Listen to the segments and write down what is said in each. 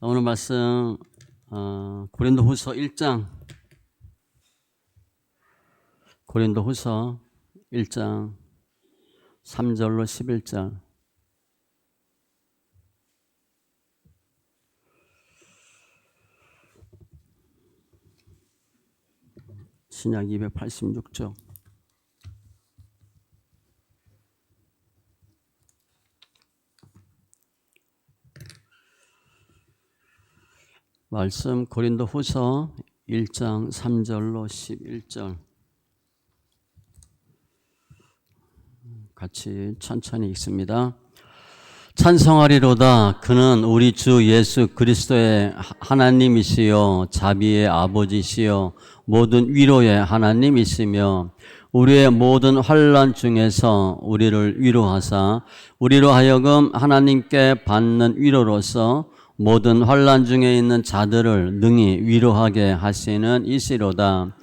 오늘 말씀 고린도후서 1장 3절로 11절. 신약 286쪽. 말씀 고린도후서 1장 3절로 11절. 같이 천천히 읽습니다. 찬송하리로다. 그는 우리 주 예수 그리스도의 하나님이시요 자비의 아버지시요 모든 위로의 하나님이시며 우리의 모든 환난 중에서 우리를 위로하사 우리로 하여금 하나님께 받는 위로로서 모든 환난 중에 있는 자들을 능히 위로하게 하시는 이시로다.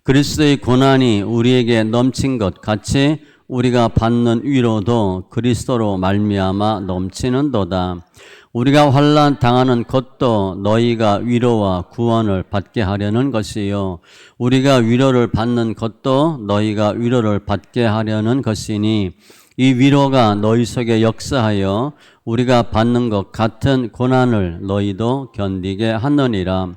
그리스도의 고난이 우리에게 넘친 것 같이 우리가 받는 위로도 그리스도로 말미암아 넘치는도다. 우리가 환난 당하는 것도 너희가 위로와 구원을 받게 하려는 것이요 우리가 위로를 받는 것도 너희가 위로를 받게 하려는 것이니 이 위로가 너희 속에 역사하여 우리가 받는 것 같은 고난을 너희도 견디게 하느니라.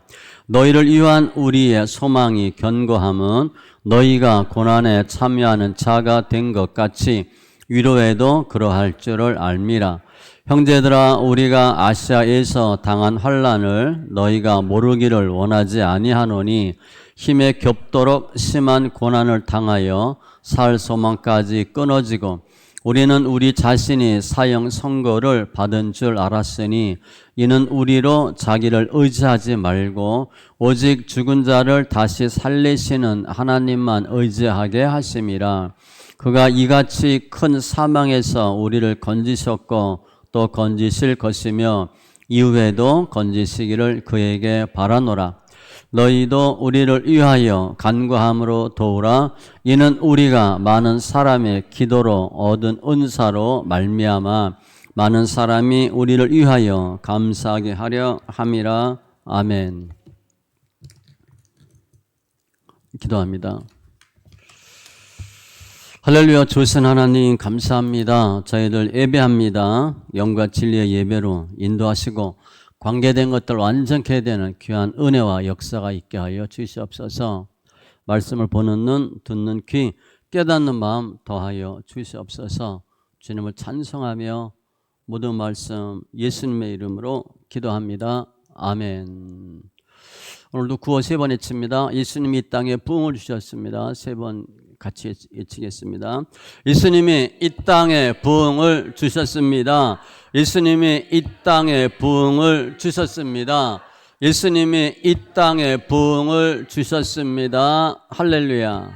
너희를 위한 우리의 소망이 견고함은 너희가 고난에 참여하는 자가 된 것 같이 위로에도 그러할 줄을 알미라. 형제들아, 우리가 아시아에서 당한 환난을 너희가 모르기를 원하지 아니하노니 힘에 겹도록 심한 고난을 당하여 살 소망까지 끊어지고 우리는 우리 자신이 사형 선고를 받은 줄 알았으니 이는 우리로 자기를 의지하지 말고 오직 죽은 자를 다시 살리시는 하나님만 의지하게 하심이라. 그가 이같이 큰 사망에서 우리를 건지셨고 또 건지실 것이며 이후에도 건지시기를 그에게 바라노라. 너희도 우리를 위하여 간구함으로 도우라. 이는 우리가 많은 사람의 기도로 얻은 은사로 말미암아 많은 사람이 우리를 위하여 감사하게 하려 함이라. 아멘. 기도합니다. 할렐루야. 주신 하나님 감사합니다. 저희들 예배합니다. 영과 진리의 예배로 인도하시고 관계된 것들 완전케 되는 귀한 은혜와 역사가 있게 하여 주시옵소서. 말씀을 보는 눈, 듣는 귀, 깨닫는 마음 더하여 주시옵소서. 주님을 찬송하며 모든 말씀 예수님의 이름으로 기도합니다. 아멘. 오늘도 구호 3번 외칩니다. 예수님이 이 땅에 부흥을 주셨습니다. 3번 같이 외치겠습니다. 예수님이 이 땅에 부흥을 주셨습니다. 예수님이 이 땅에 부흥을 주셨습니다. 예수님이 이 땅에 부흥을 주셨습니다. 할렐루야.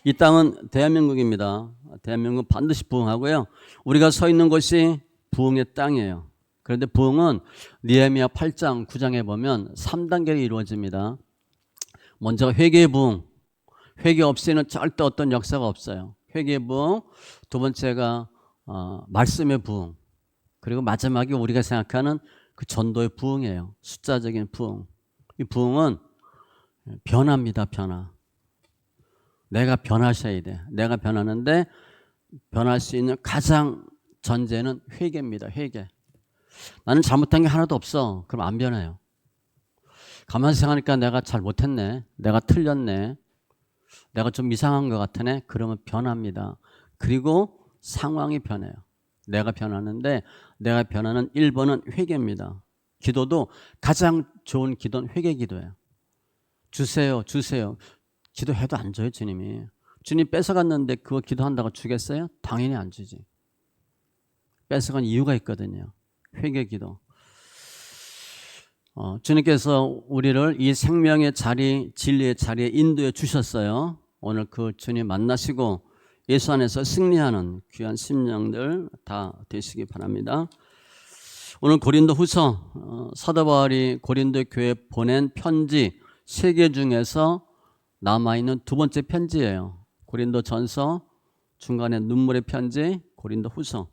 이 땅은 대한민국입니다. 대한민국은 반드시 부흥하고요. 우리가 서 있는 곳이 부흥의 땅이에요. 그런데 부흥은 느헤미야 8장 9장에 보면 3단계로 이루어집니다. 먼저 회개의 부흥. 회개 없이는 절대 어떤 역사가 없어요. 회개의 부흥. 두 번째가 말씀의 부흥. 그리고 마지막에 우리가 생각하는 그 전도의 부흥이에요. 숫자적인 부흥. 이 부흥은 변화입니다. 변화. 내가 변하셔야 돼. 내가 변하는데 변할 수 있는 가장 전제는 회개입니다. 회개. 나는 잘못한 게 하나도 없어. 그럼 안 변해요. 가만히 생각하니까 내가 잘 못했네. 내가 틀렸네. 내가 좀 이상한 것 같으네. 그러면 변합니다. 그리고 상황이 변해요. 내가 변하는데 내가 변하는 1번은 회개입니다. 기도도 가장 좋은 기도는 회개 기도예요. 주세요. 주세요. 기도해도 안 줘요. 주님이. 주님 뺏어갔는데 그거 기도한다고 주겠어요? 당연히 안 주지. 뺏어간 이유가 있거든요. 회개 기도. 주님께서 우리를 이 생명의 자리, 진리의 자리에 인도해 주셨어요. 오늘 그 주님 만나시고 예수 안에서 승리하는 귀한 심령들 다 되시기 바랍니다. 오늘 고린도후서 사도 바울이 고린도 교회에 보낸 편지 3개 중에서 남아있는 두 번째 편지예요. 고린도전서, 중간에 눈물의 편지, 고린도후서.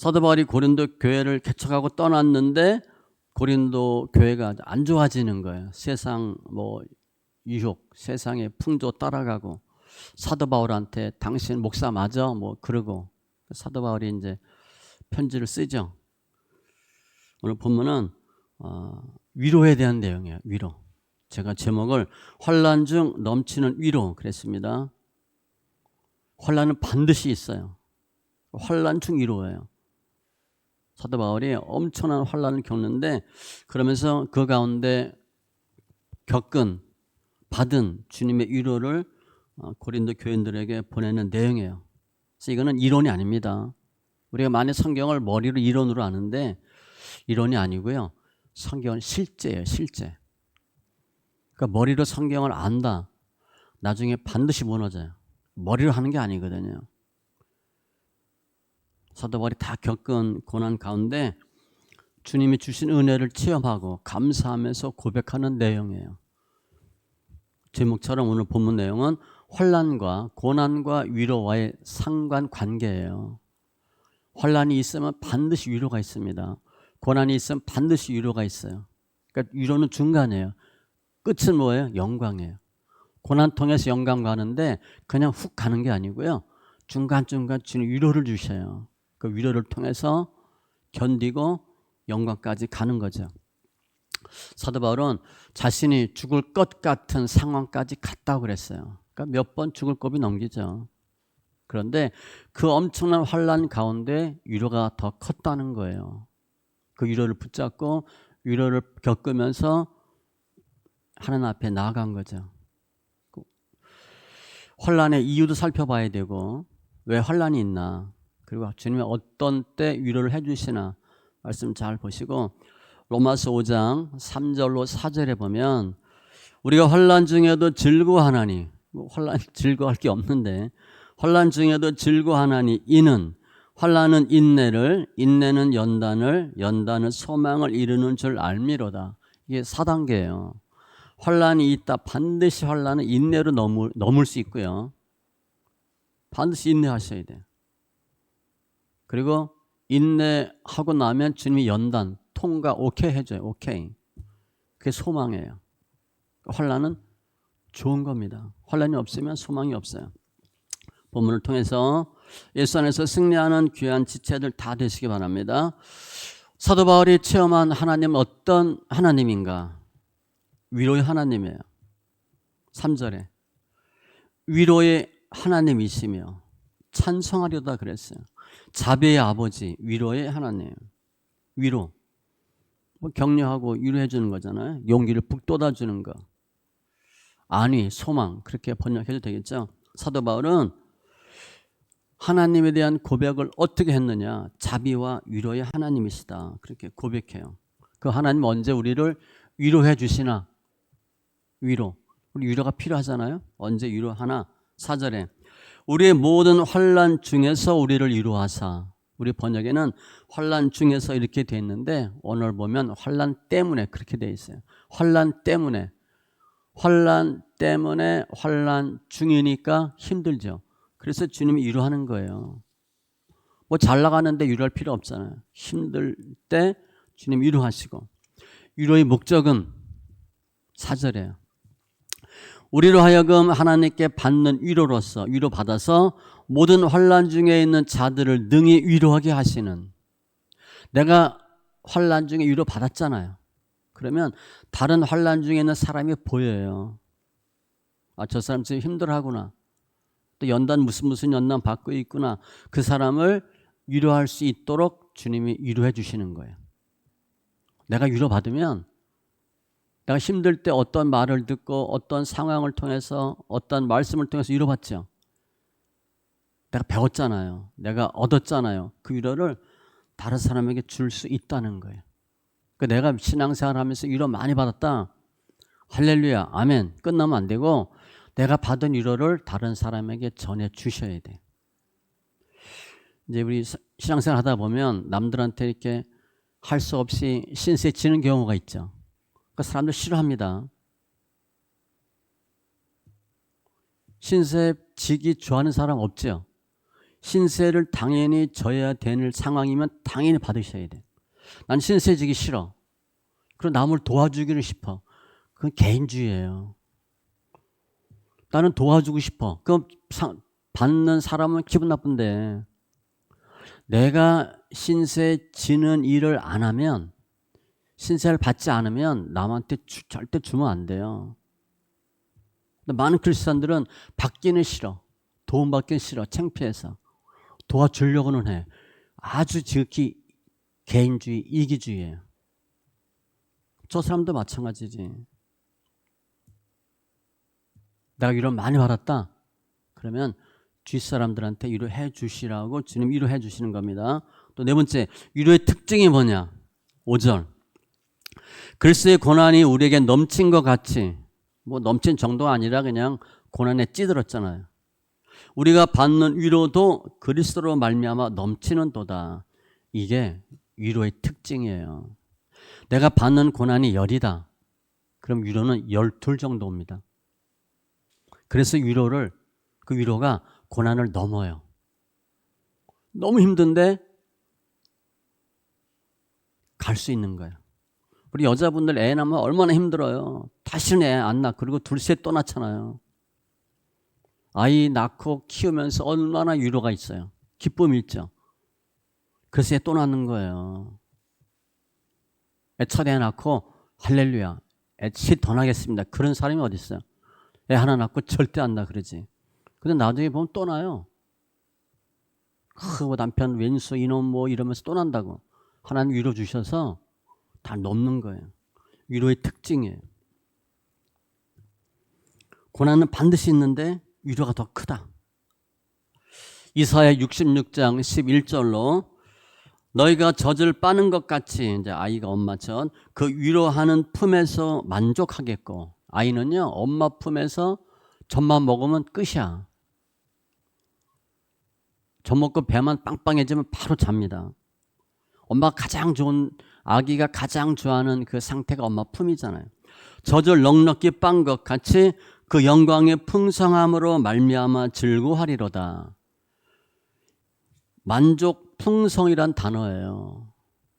사도 바울이 고린도 교회를 개척하고 떠났는데 고린도 교회가 안 좋아지는 거예요. 세상 유혹, 세상의 풍조 따라가고 사도 바울한테 당신 목사 맞아? 그러고 사도 바울이 이제 편지를 쓰죠. 오늘 본문은 위로에 대한 내용이에요. 위로. 제가 제목을 환난 중 넘치는 위로 그랬습니다. 환난은 반드시 있어요. 환난 중 위로예요. 사도 바울이 엄청난 환난을 겪는데 그러면서 그 가운데 받은 주님의 위로를 고린도 교인들에게 보내는 내용이에요. 그래서 이거는 이론이 아닙니다. 우리가 많이 성경을 머리로 이론으로 아는데 이론이 아니고요. 성경은 실제예요. 실제. 그러니까 머리로 성경을 안다. 나중에 반드시 무너져요. 머리로 하는 게 아니거든요. 사도 바울이 다 겪은 고난 가운데 주님이 주신 은혜를 체험하고 감사하면서 고백하는 내용이에요. 제목처럼 오늘 본문 내용은 환난과 고난과 위로와의 상관관계예요. 환난이 있으면 반드시 위로가 있습니다. 고난이 있으면 반드시 위로가 있어요. 그러니까 위로는 중간이에요. 끝은 뭐예요? 영광이에요. 고난 통해서 영광 가는데 그냥 훅 가는 게 아니고요. 중간중간 주님 위로를 주셔요. 그 위로를 통해서 견디고 영광까지 가는 거죠. 사도 바울은 자신이 죽을 것 같은 상황까지 갔다고 그랬어요. 그러니까 몇 번 죽을 고비 넘기죠. 그런데 그 엄청난 환난 가운데 위로가 더 컸다는 거예요. 그 위로를 붙잡고 위로를 겪으면서 하나님 앞에 나아간 거죠. 환난의 이유도 살펴봐야 되고 왜 환난이 있나, 그리고 주님이 어떤 때 위로를 해주시나 말씀 잘 보시고 로마서 5장 3절로 4절에 보면 우리가 환난 중에도 즐거워하나니, 환난 즐거워할 게 없는데 환난 중에도 즐거워하나니 이는 환난은 인내를, 인내는 연단을, 연단은 소망을 이루는 줄 알미로다. 이게 4단계예요. 환난이 있다. 반드시 환난은 인내로 넘을 수 있고요. 반드시 인내하셔야 돼요. 그리고 인내하고 나면 주님이 연단, 통과 오케이 해줘요. 오케이. 그게 소망이에요. 환난은 좋은 겁니다. 환난이 없으면 소망이 없어요. 본문을 통해서 예수 안에서 승리하는 귀한 지체들 다 되시기 바랍니다. 사도 바울이 체험한 하나님은 어떤 하나님인가? 위로의 하나님이에요. 3절에 위로의 하나님이시며 찬송하려다 그랬어요. 자비의 아버지, 위로의 하나님. 위로. 격려하고 위로해 주는 거잖아요. 용기를 북돋아 주는 거. 안위, 소망, 그렇게 번역해도 되겠죠. 사도 바울은 하나님에 대한 고백을 어떻게 했느냐? 자비와 위로의 하나님이시다. 그렇게 고백해요. 그 하나님 언제 우리를 위로해 주시나? 위로. 우리 위로가 필요하잖아요. 언제 위로하나? 4절에 우리의 모든 환난 중에서 우리를 위로하사. 우리 번역에는 환난 중에서 이렇게 돼 있는데 오늘 보면 환난 때문에 그렇게 돼 있어요. 환난 때문에. 환난 때문에 환난 중이니까 힘들죠. 그래서 주님이 위로하는 거예요. 잘 나가는데 위로할 필요 없잖아요. 힘들 때 주님 위로하시고. 위로의 목적은 4절이에요. 우리로 하여금 하나님께 받는 위로로서 위로받아서 모든 환난 중에 있는 자들을 능히 위로하게 하시는. 내가 환난 중에 위로받았잖아요. 그러면 다른 환난 중에 있는 사람이 보여요. 저 사람 지금 힘들어하구나. 또 연단 무슨 연단 받고 있구나. 그 사람을 위로할 수 있도록 주님이 위로해 주시는 거예요. 내가 위로받으면 내가 힘들 때 어떤 말을 듣고 어떤 상황을 통해서 어떤 말씀을 통해서 위로받죠. 내가 배웠잖아요. 내가 얻었잖아요. 그 위로를 다른 사람에게 줄 수 있다는 거예요. 내가 신앙생활 하면서 위로 많이 받았다. 할렐루야, 아멘. 끝나면 안 되고 내가 받은 위로를 다른 사람에게 전해 주셔야 돼. 이제 우리 신앙생활 하다 보면 남들한테 이렇게 할 수 없이 신세 지는 경우가 있죠. 그 사람들 싫어합니다. 신세 지기 좋아하는 사람 없죠. 신세를 당연히 져야 되는 상황이면 당연히 받으셔야 돼. 난 신세 지기 싫어. 그럼 남을 도와주기를 싶어. 그건 개인주의예요. 나는 도와주고 싶어. 그럼 받는 사람은 기분 나쁜데, 내가 신세 지는 일을 안 하면, 신세를 받지 않으면 남한테 절대 주면 안 돼요. 많은 크리스찬들은 받기는 싫어. 도움받기는 싫어. 창피해서. 도와주려고는 해. 아주 지극히 개인주의, 이기주의예요. 저 사람도 마찬가지지. 내가 위로 많이 받았다. 그러면 뒷사람들한테 위로해 주시라고 주님 위로해 주시는 겁니다. 또 네 번째, 위로의 특징이 뭐냐? 5절. 그리스도의 고난이 우리에게 넘친 것 같이, 뭐 넘친 정도가 아니라 그냥 고난에 찌들었잖아요. 우리가 받는 위로도 그리스도로 말미암아 넘치는 도다. 이게 위로의 특징이에요. 내가 받는 고난이 10이다. 그럼 위로는 12 정도입니다. 그래서 그 위로가 고난을 넘어요. 너무 힘든데 갈 수 있는 거예요. 우리 여자분들 애 낳으면 얼마나 힘들어요. 다시는 애 안 낳고, 그리고 둘셋 또 낳잖아요. 아이 낳고 키우면서 얼마나 위로가 있어요. 기쁨이 있죠. 그래서 애 또 낳는 거예요. 애 첫 애 낳고 할렐루야, 애 셋 더 낳겠습니다. 그런 사람이 어디 있어요? 애 하나 낳고 절대 안 낳아 그러지. 근데 나중에 보면 또 낳아요. 뭐 남편 왼수 이놈 뭐 이러면서 또 난다고. 하나님 위로 주셔서 다 넘는 거예요. 위로의 특징이에요. 고난은 반드시 있는데 위로가 더 크다. 이사야 66장 11절로 너희가 젖을 빠는 것 같이, 이제 아이가 엄마 젖, 그 위로하는 품에서 만족하겠고, 아이는요 엄마 품에서 젖만 먹으면 끝이야. 젖 먹고 배만 빵빵해지면 바로 잡니다. 엄마가 가장 좋은, 아기가 가장 좋아하는 그 상태가 엄마 품이잖아요. 젖을 넉넉히 빤 것 같이 그 영광의 풍성함으로 말미암아 즐거워하리로다. 만족, 풍성이란 단어예요.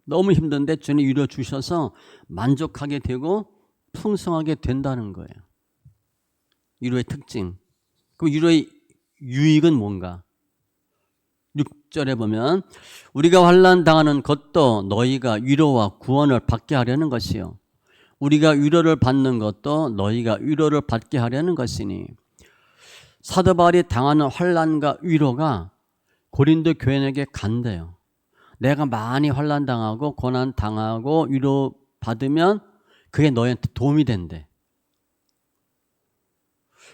너무 힘든데 주님 위로 주셔서 만족하게 되고 풍성하게 된다는 거예요. 위로의 특징. 그럼 위로의 유익은 뭔가? 6절에 보면 우리가 환난 당하는 것도 너희가 위로와 구원을 받게 하려는 것이요, 우리가 위로를 받는 것도 너희가 위로를 받게 하려는 것이니. 사도 바울이 당하는 환난과 위로가 고린도 교인에게 간대요. 내가 많이 환난 당하고 고난 당하고 위로 받으면 그게 너희한테 도움이 된대.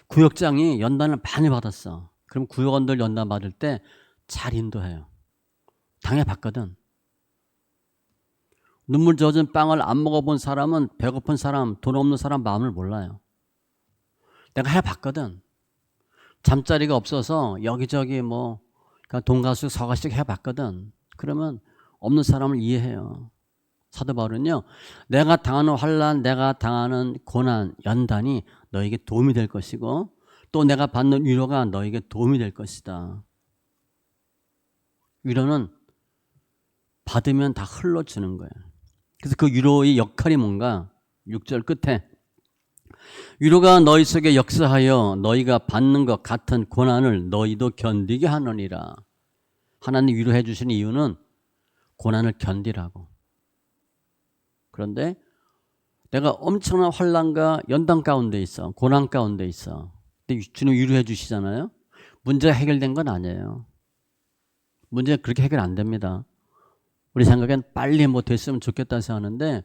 구역장이 연단을 많이 받았어. 그럼 구역원들 연단 받을 때 잘 인도해요. 당해봤거든. 눈물 젖은 빵을 안 먹어본 사람은 배고픈 사람, 돈 없는 사람 마음을 몰라요. 내가 해봤거든. 잠자리가 없어서 여기저기 뭐 돈가스 서가씩 해봤거든. 그러면 없는 사람을 이해해요. 사도 바울은요, 내가 당하는 환난, 내가 당하는 고난, 연단이 너에게 도움이 될 것이고 또 내가 받는 위로가 너에게 도움이 될 것이다. 위로는 받으면 다 흘러주는 거예요. 그래서 그 위로의 역할이 뭔가? 6절 끝에 위로가 너희 속에 역사하여 너희가 받는 것 같은 고난을 너희도 견디게 하느니라. 하나님 위로해 주시는 이유는 고난을 견디라고. 그런데 내가 엄청난 환난과 연단 가운데 있어, 고난 가운데 있어. 근데 주님 위로해 주시잖아요. 문제가 해결된 건 아니에요. 문제가 그렇게 해결 안 됩니다. 우리 생각엔 빨리 뭐 됐으면 좋겠다 생각하는데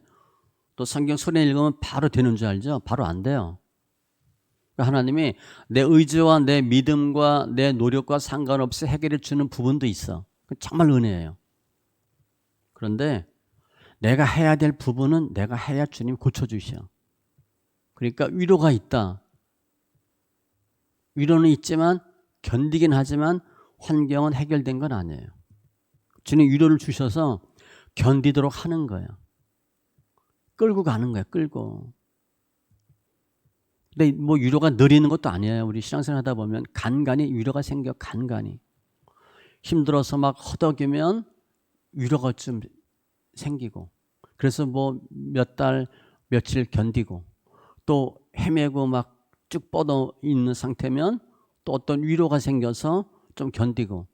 또 성경 소리 읽으면 바로 되는 줄 알죠? 바로 안 돼요. 하나님이 내 의지와 내 믿음과 내 노력과 상관없이 해결해 주는 부분도 있어. 정말 은혜예요. 그런데 내가 해야 될 부분은 내가 해야 주님 고쳐주셔. 그러니까 위로가 있다. 위로는 있지만 견디긴 하지만 환경은 해결된 건 아니에요. 주님 위로를 주셔서 견디도록 하는 거예요. 끌고 가는 거예요. 끌고. 근데 뭐 위로가 느리는 것도 아니에요. 우리 신앙생활 하다 보면 간간히 위로가 생겨. 간간히. 힘들어서 막 허덕이면 위로가 좀 생기고, 그래서 뭐 몇 달, 며칠 견디고, 또 헤매고 막 쭉 뻗어 있는 상태면 또 어떤 위로가 생겨서 좀 견디고.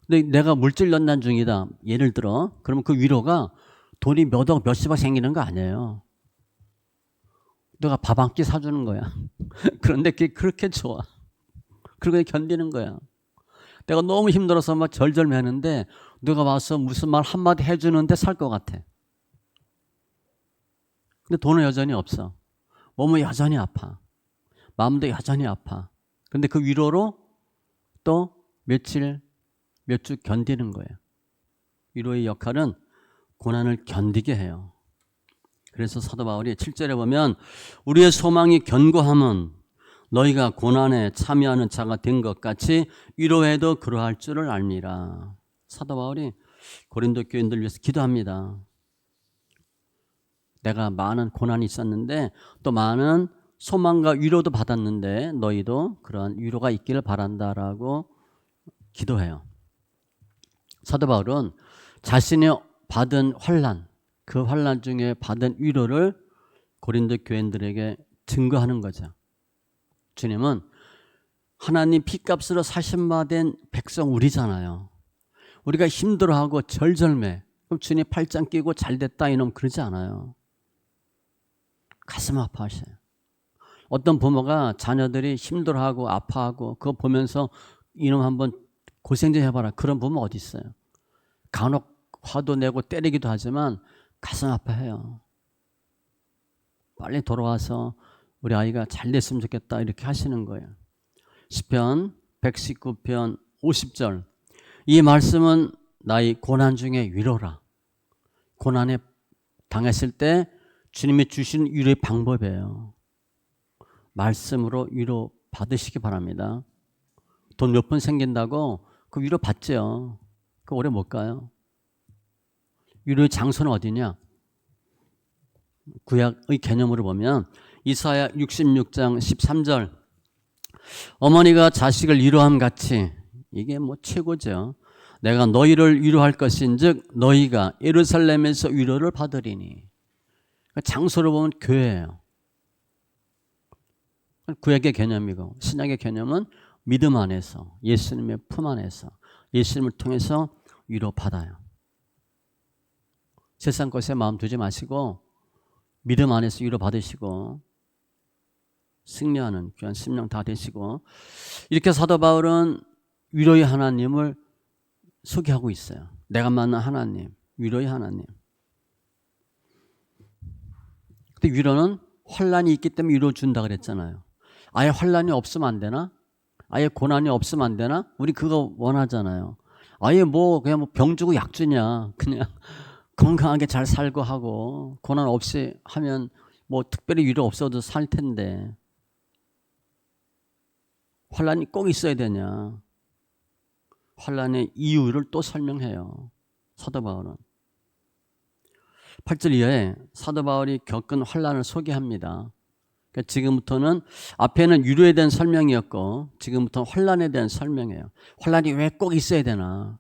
근데 내가 물질 연단 중이다, 예를 들어. 그러면 그 위로가 돈이 몇 억, 몇십억 생기는 거 아니에요. 내가 밥 한 끼 사주는 거야. 그런데 그게 그렇게 좋아. 그렇게 견디는 거야. 내가 너무 힘들어서 막 절절매는데 누가 와서 무슨 말 한마디 해주는데 살 것 같아. 근데 돈은 여전히 없어. 몸은 여전히 아파. 마음도 여전히 아파. 근데 그 위로로 또 며칠, 몇 주 견디는 거예요. 위로의 역할은 고난을 견디게 해요. 그래서 사도 바울이 7절에 보면 우리의 소망이 견고함은 너희가 고난에 참여하는 자가 된 것 같이 위로해도 그러할 줄을 알미라. 사도 바울이 고린도 교인들 위해서 기도합니다. 내가 많은 고난이 있었는데 또 많은 소망과 위로도 받았는데 너희도 그러한 위로가 있기를 바란다라고 기도해요. 사도 바울은 자신이 받은 환난, 그 환난 중에 받은 위로를 고린도 교인들에게 증거하는 거죠. 주님은 하나님 피값으로 사신받은 백성 우리잖아요. 우리가 힘들어하고 절절매, 그럼 주님 팔짱 끼고 잘됐다 이놈 그러지 않아요. 가슴 아파하셔요. 어떤 부모가 자녀들이 힘들어하고 아파하고 그거 보면서 이놈 한번 고생 좀 해봐라, 그런 부모 어디 있어요? 간혹 화도 내고 때리기도 하지만 가슴 아파해요. 빨리 돌아와서 우리 아이가 잘 됐으면 좋겠다 이렇게 하시는 거예요. 시편 119편 50절, 이 말씀은 나의 고난 중에 위로라. 고난에 당했을 때 주님이 주신 위로의 방법이에요. 말씀으로 위로 받으시기 바랍니다. 돈 몇 푼 생긴다고 그 위로 받죠. 그 오래 못 가요. 위로의 장소는 어디냐? 구약의 개념으로 보면 이사야 66장 13절, 어머니가 자식을 위로함 같이, 이게 뭐 최고죠. 내가 너희를 위로할 것인즉 너희가 예루살렘에서 위로를 받으리니. 장소를 보면 교회예요. 구약의 개념이고 신약의 개념은 믿음 안에서, 예수님의 품 안에서, 예수님을 통해서 위로받아요. 세상 것에 마음 두지 마시고 믿음 안에서 위로받으시고 승리하는 귀한 심령 다 되시고, 이렇게 사도 바울은 위로의 하나님을 소개하고 있어요. 내가 만난 하나님, 위로의 하나님. 근데 위로는 환난이 있기 때문에 위로 준다 그랬잖아요. 아예 환난이 없으면 안 되나? 아예 고난이 없으면 안 되나? 우리 그거 원하잖아요. 아예 그냥 병 주고 약 주냐. 그냥 건강하게 잘 살고 하고 고난 없이 하면 특별히 위로 없어도 살 텐데. 환난이 꼭 있어야 되냐. 환난의 이유를 또 설명해요. 사도 바울은. 8절 이하에 사도 바울이 겪은 환난을 소개합니다. 그러니까 지금부터는 앞에는 위로에 대한 설명이었고 지금부터는 환난에 대한 설명이에요. 환난이 왜 꼭 있어야 되나?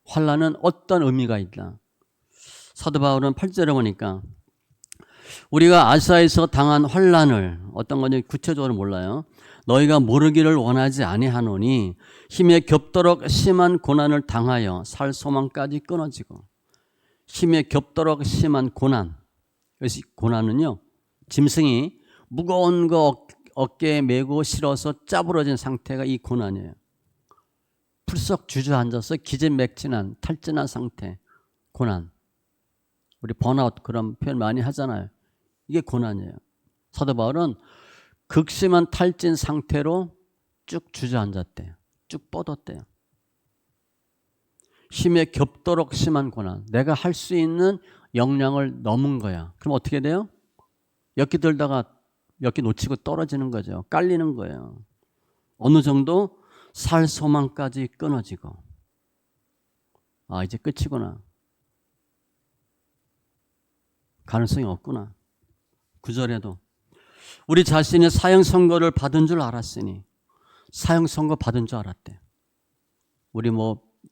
환난은 어떤 의미가 있나? 사도 바울은 8절에 보니까 우리가 아시아에서 당한 환난을, 어떤 건지 구체적으로 몰라요. 너희가 모르기를 원하지 아니하노니 힘에 겹도록 심한 고난을 당하여 살 소망까지 끊어지고. 힘에 겹도록 심한 고난. 그래서 고난은요, 짐승이 무거운 거 어깨에 메고 실어서 짜부러진 상태가 이 고난이에요. 풀썩 주저앉아서 기진맥진한 탈진한 상태, 고난. 우리 번아웃 그런 표현 많이 하잖아요. 이게 고난이에요. 사도 바울은 극심한 탈진 상태로 쭉 주저앉았대요. 쭉 뻗었대요. 힘에 겹도록 심한 고난. 내가 할 수 있는 역량을 넘은 거야. 그럼 어떻게 돼요? 엮기 들다가 엮기 놓치고 떨어지는 거죠. 깔리는 거예요. 어느 정도 살 소망까지 끊어지고. 아, 이제 끝이구나. 가능성이 없구나. 9절에도 우리 자신이 사형 선고를 받은 줄 알았으니, 사형 선고 받은 줄 알았대. 우리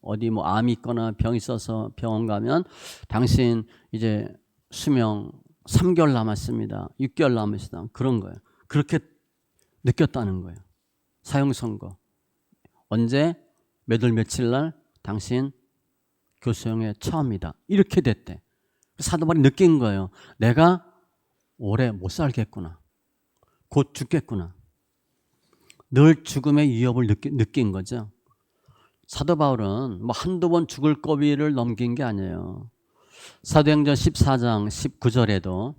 어디 뭐 암이 있거나 병이 있어서 병원 가면 당신 이제 수명 3개월 남았습니다. 6개월 남았습니다. 그런 거예요. 그렇게 느꼈다는 거예요. 사형 선고. 언제 몇 월 며칠 날 당신 교수형에 처합니다. 이렇게 됐대. 사도 바울이 느낀 거예요. 내가 오래 못 살겠구나. 곧 죽겠구나. 늘 죽음의 위협을 느낀 거죠. 사도 바울은 뭐 한두 번 죽을 고비를 넘긴 게 아니에요. 사도행전 14장 19절에도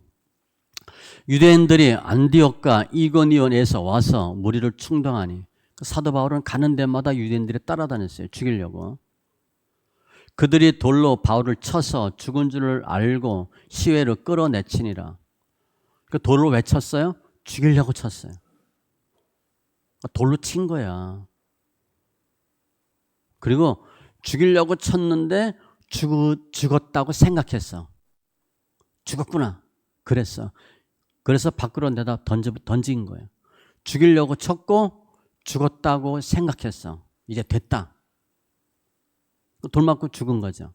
유대인들이 안디옥과 이고니온에서 와서 무리를 충동하니 사도 바울은 가는 데마다 유대인들이 따라다녔어요. 죽이려고. 그들이 돌로 바울을 쳐서 죽은 줄을 알고 시외로 끌어내치니라. 그 돌로 왜 쳤어요? 죽이려고 쳤어요. 돌로 친 거야. 그리고 죽이려고 쳤는데 죽었다고 생각했어. 죽었구나. 그랬어. 그래서 밖으로 내다 던진 거예요. 죽이려고 쳤고 죽었다고 생각했어. 이제 됐다. 돌 맞고 죽은 거죠.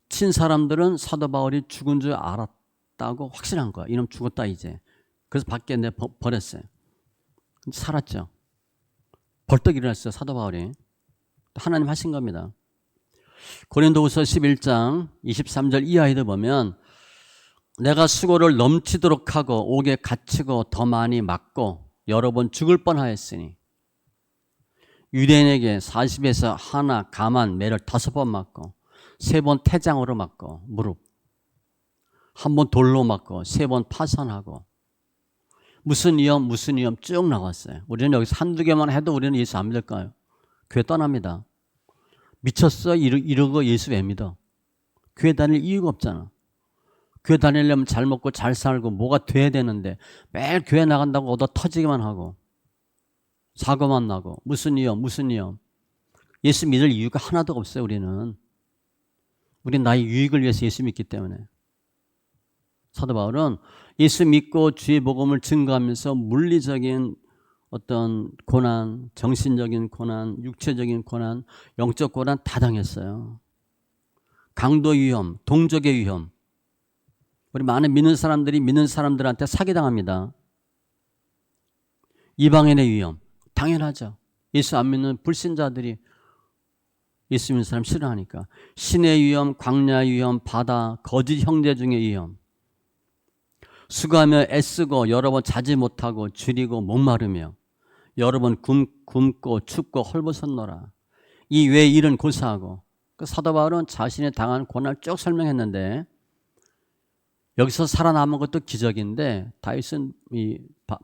친 사람들은 사도 바울이 죽은 줄 알았다고 확신한 거야. 이놈 죽었다 이제. 그래서 밖에 버렸어요. 살았죠. 벌떡 일어났어요. 사도 바울이. 하나님 하신 겁니다. 고린도후서 11장 23절 이하에도 보면 내가 수고를 넘치도록 하고 옥에 갇히고 더 많이 맞고 여러 번 죽을 뻔하였으니 유대인에게 40에서 하나 가만 매를 5번 맞고 3번 태장으로 맞고 무릎 1번 돌로 맞고 3번 파선하고 무슨 위험 쭉 나왔어요. 우리는 여기서 한두 개만 해도 우리는 예수 안 믿을까요? 교회 떠납니다. 미쳤어? 이러고 예수 왜 믿어? 교회 다닐 이유가 없잖아. 교회 다니려면 잘 먹고 잘 살고 뭐가 돼야 되는데 매일 교회 나간다고 얻어 터지기만 하고 사고만 나고 무슨 위험 예수 믿을 이유가 하나도 없어요. 우리는 나의 유익을 위해서 예수 믿기 때문에. 사도 바울은 예수 믿고 주의 복음을 증거하면서 물리적인 어떤 고난, 정신적인 고난, 육체적인 고난, 영적 고난 다 당했어요. 강도 위험, 동족의 위험. 우리 많은 믿는 사람들이 믿는 사람들한테 사기당합니다. 이방인의 위험. 당연하죠. 예수 안 믿는 불신자들이 예수 믿는 사람 싫어하니까. 신의 위험, 광야의 위험, 바다, 거짓 형제 중의 위험. 수고하며 애쓰고 여러 번 자지 못하고 줄이고 목마르며 여러 번 굶고 춥고 헐벗었노라. 이 외의 일은 고사하고. 그 사도 바울은 자신이 당한 고난을 쭉 설명했는데 여기서 살아남은 것도 기적인데 다윗은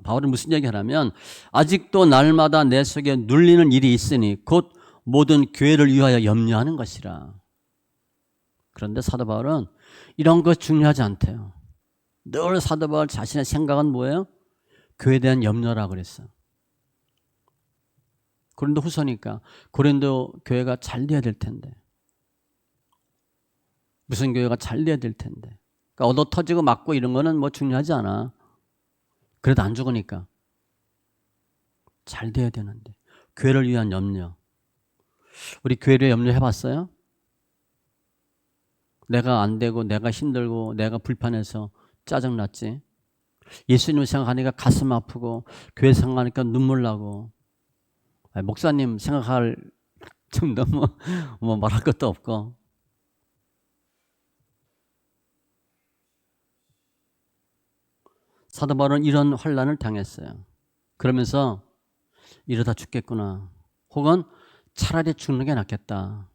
바울은 무슨 얘기하냐면 아직도 날마다 내 속에 눌리는 일이 있으니 곧 모든 교회를 위하여 염려하는 것이라. 그런데 사도 바울은 이런 것 중요하지 않대요. 늘 사도 바울 자신의 생각은 뭐예요? 교회에 대한 염려라고 그랬어. 고린도 후서니까 고린도 교회가 잘 돼야 될 텐데 무슨 교회가 잘 돼야 될 텐데 그러니까 얻어 터지고 맞고 이런 거는 뭐 중요하지 않아. 그래도 안 죽으니까 잘 돼야 되는데 교회를 위한 염려. 우리 교회를 염려해 봤어요? 내가 안 되고 내가 힘들고 내가 불편해서 짜증났지. 예수님 생각하니까 가슴 아프고 교회 생각하니까 눈물 나고 목사님 생각할 좀 너무 뭐 말할 것도 없고 사도 바울은 이런 환난을 당했어요. 그러면서 이러다 죽겠구나. 혹은 차라리 죽는 게 낫겠다.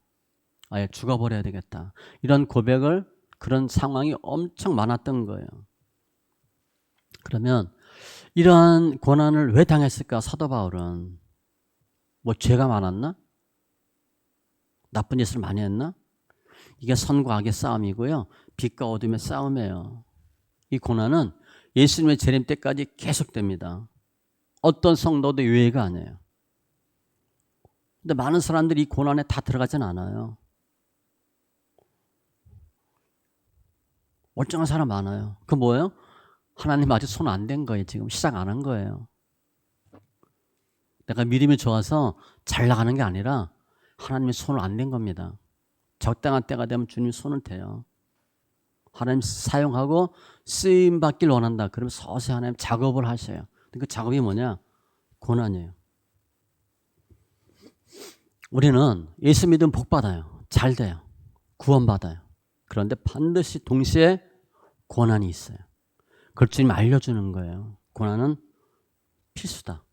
아예 죽어버려야 되겠다. 이런 고백을 그런 상황이 엄청 많았던 거예요. 그러면 이러한 고난을 왜 당했을까? 사도 바울은 뭐 죄가 많았나? 나쁜 짓을 많이 했나? 이게 선과 악의 싸움이고요. 빛과 어둠의 싸움이에요. 이 고난은 예수님의 재림 때까지 계속됩니다. 어떤 성도도 예외가 아니에요. 근데 많은 사람들이 이 고난에 다 들어가진 않아요. 멀쩡한 사람 많아요. 그 뭐예요? 하나님 아직 손 안 댄 거예요. 지금 시작 안 한 거예요. 내가 믿음이 좋아서 잘 나가는 게 아니라 하나님의 손을 안 댄 겁니다. 적당한 때가 되면 주님 손을 대요. 하나님 사용하고 쓰임 받길 원한다. 그러면 서서히 하나님 작업을 하셔요. 그 작업이 뭐냐? 고난이에요. 우리는 예수 믿으면 복 받아요. 잘 돼요. 구원 받아요. 그런데 반드시 동시에 고난이 있어요. 그걸 주님 알려주는 거예요. 고난은 필수다.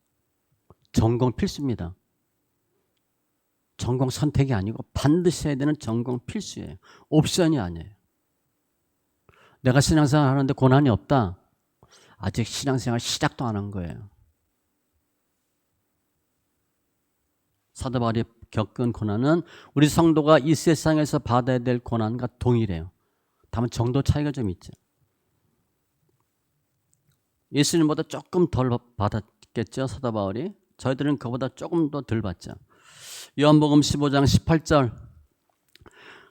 전공 필수입니다. 전공 선택이 아니고 반드시 해야 되는 전공 필수예요. 옵션이 아니에요. 내가 신앙생활 하는데 고난이 없다? 아직 신앙생활 시작도 안 한 거예요. 사도 바울이 겪은 고난은 우리 성도가 이 세상에서 받아야 될 고난과 동일해요. 다만 정도 차이가 좀 있죠. 예수님보다 조금 덜 받았겠죠, 사도 바울이. 저희들은 그보다 조금 더 덜 받죠. 요한복음 15장 18절,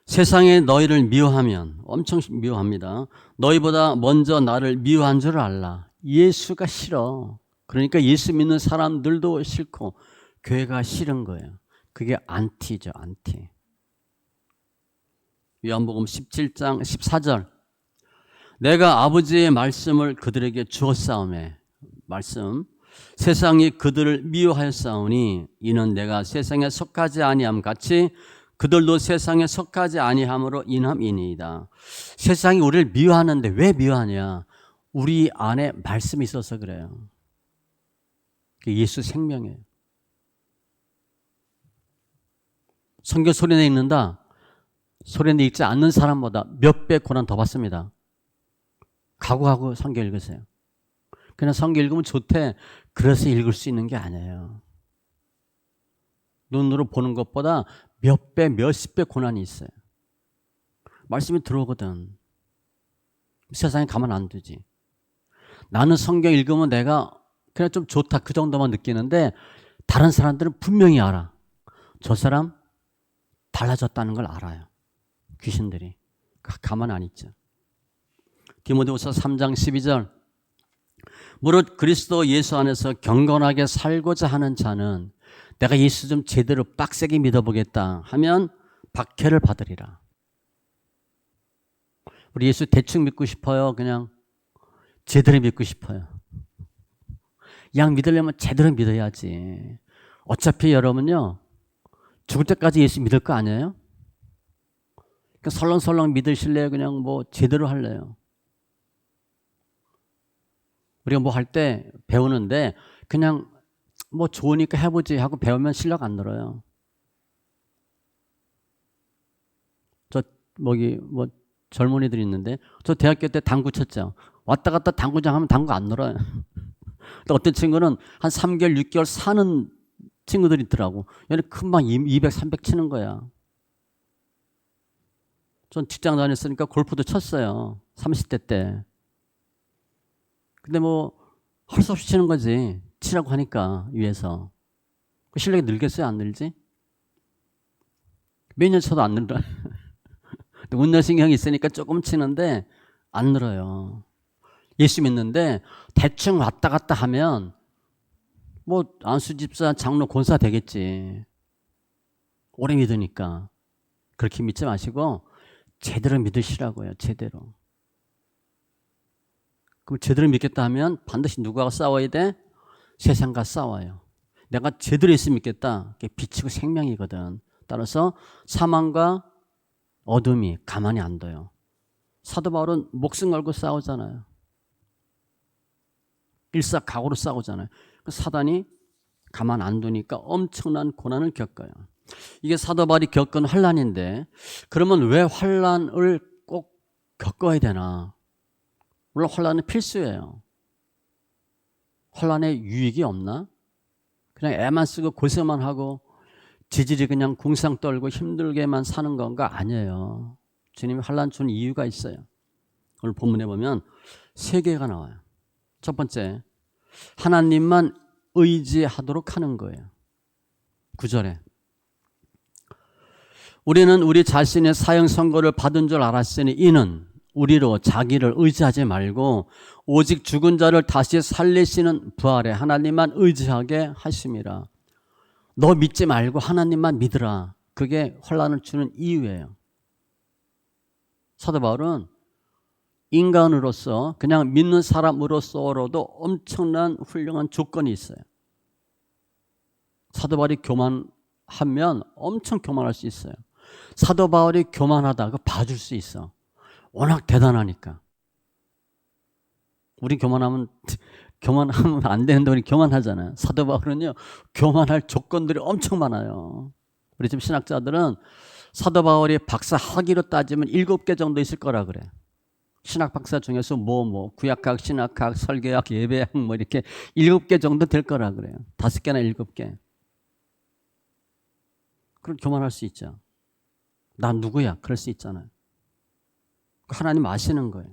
세상에 너희를 미워하면, 엄청 미워합니다. 너희보다 먼저 나를 미워한 줄 알라. 예수가 싫어. 그러니까 예수 믿는 사람들도 싫고 교회가 싫은 거예요. 그게 안티죠, 안티. 요한복음 17장 14절, 내가 아버지의 말씀을 그들에게 주었사오매, 말씀, 세상이 그들을 미워하였사오니 이는 내가 세상에 속하지 아니함 같이 그들도 세상에 속하지 아니함으로 인함이니이다. 세상이 우리를 미워하는데 왜 미워하냐? 우리 안에 말씀이 있어서 그래요. 예수 생명이에요. 성경 소리내 읽는다. 소리내 읽지 않는 사람보다 몇 배 고난 더 받습니다. 각오하고 성경 읽으세요. 그냥 성경 읽으면 좋대. 그래서 읽을 수 있는 게 아니에요. 눈으로 보는 것보다 몇 배, 몇십 배 고난이 있어요. 말씀이 들어오거든. 세상에 가만 안 두지. 나는 성경 읽으면 내가 그냥 좀 좋다 그 정도만 느끼는데 다른 사람들은 분명히 알아. 저 사람 달라졌다는 걸 알아요. 귀신들이. 가만 안 있죠. 디모데후서 3장 12절, 무릇 그리스도 예수 안에서 경건하게 살고자 하는 자는 내가 예수 좀 제대로 빡세게 믿어보겠다 하면 박해를 받으리라. 우리 예수 대충 믿고 싶어요? 그냥 제대로 믿고 싶어요? 양 믿으려면 제대로 믿어야지. 어차피 여러분요, 죽을 때까지 예수 믿을 거 아니에요? 그러니까 설렁설렁 믿으실래요? 그냥 뭐 제대로 할래요? 우리가 뭐 할 때 배우는데 그냥 뭐 좋으니까 해보지 하고 배우면 실력 안 늘어요. 저 뭐 젊은이들이 있는데 저 대학교 때 당구 쳤죠. 왔다 갔다 당구장 하면 당구 안 늘어요. 또 어떤 친구는 한 3개월, 6개월 사는 친구들이 있더라고. 얘는 금방 200, 300 치는 거야. 전 직장 다녔으니까 골프도 쳤어요. 30대 때. 근데 뭐 할 수 없이 치는 거지. 치라고 하니까 위에서. 실력이 늘겠어요? 안 늘지? 몇 년 쳐도 안 늘어요. 운동신경이 있으니까 조금 치는데 안 늘어요. 예수 믿는데 대충 왔다 갔다 하면 뭐 안수 집사, 장로, 권사 되겠지. 오래 믿으니까. 그렇게 믿지 마시고 제대로 믿으시라고요. 제대로. 그럼 제대로 믿겠다 하면 반드시 누구하고 싸워야 돼? 세상과 싸워요. 내가 제대로 예수 믿겠다. 그게 빛이고 생명이거든. 따라서 사망과 어둠이 가만히 안 둬요. 사도 바울은 목숨 걸고 싸우잖아요. 일사각오로 싸우잖아요. 사단이 가만 안 두니까 엄청난 고난을 겪어요. 이게 사도 바울이 겪은 환난인데 그러면 왜 환난을 꼭 겪어야 되나? 물론 환난은 필수예요. 환난에 유익이 없나? 그냥 애만 쓰고 고생만 하고 지질이 그냥 궁상 떨고 힘들게만 사는 건가? 아니에요. 주님이 환난 주는 이유가 있어요. 오늘 본문에 보면 3개가 나와요. 첫 번째, 하나님만 의지하도록 하는 거예요. 9절에 우리는 우리 자신의 사형 선고를 받은 줄 알았으니 이는 우리로 자기를 의지하지 말고 오직 죽은 자를 다시 살리시는 부활에 하나님만 의지하게 하심이라. 너 믿지 말고 하나님만 믿으라. 그게 혼란을 주는 이유예요. 사도 바울은 인간으로서 그냥 믿는 사람으로서로도 엄청난 훌륭한 조건이 있어요. 사도 바울이 교만하면 엄청 교만할 수 있어요. 사도 바울이 교만하다 그거 봐줄 수 있어. 워낙 대단하니까. 우리 교만하면 안 되는데 우리 교만하잖아요. 사도 바울은요 교만할 조건들이 엄청 많아요. 우리 지금 신학자들은 사도 바울이 박사 학위로 따지면 7개 정도 있을 거라 그래. 신학 박사 중에서 구약학, 신학학, 설계학, 예배학 이렇게 7개 정도 될 거라 그래요. 5개나 7개. 그럼 교만할 수 있죠. 난 누구야? 그럴 수 있잖아요. 하나님 아시는 거예요.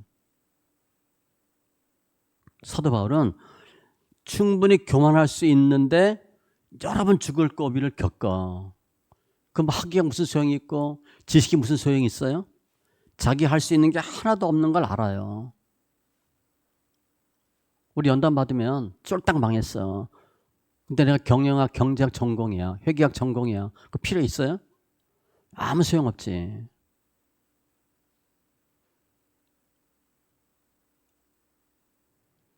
사도 바울은 충분히 교만할 수 있는데 여러 번 죽을 고비를 겪어. 그럼 학위가 무슨 소용이 있고 지식이 무슨 소용이 있어요? 자기 할 수 있는 게 하나도 없는 걸 알아요. 우리 연단 받으면 쫄딱 망했어. 근데 내가 경영학, 경제학 전공이야. 회계학 전공이야. 그거 필요 있어요? 아무 소용없지.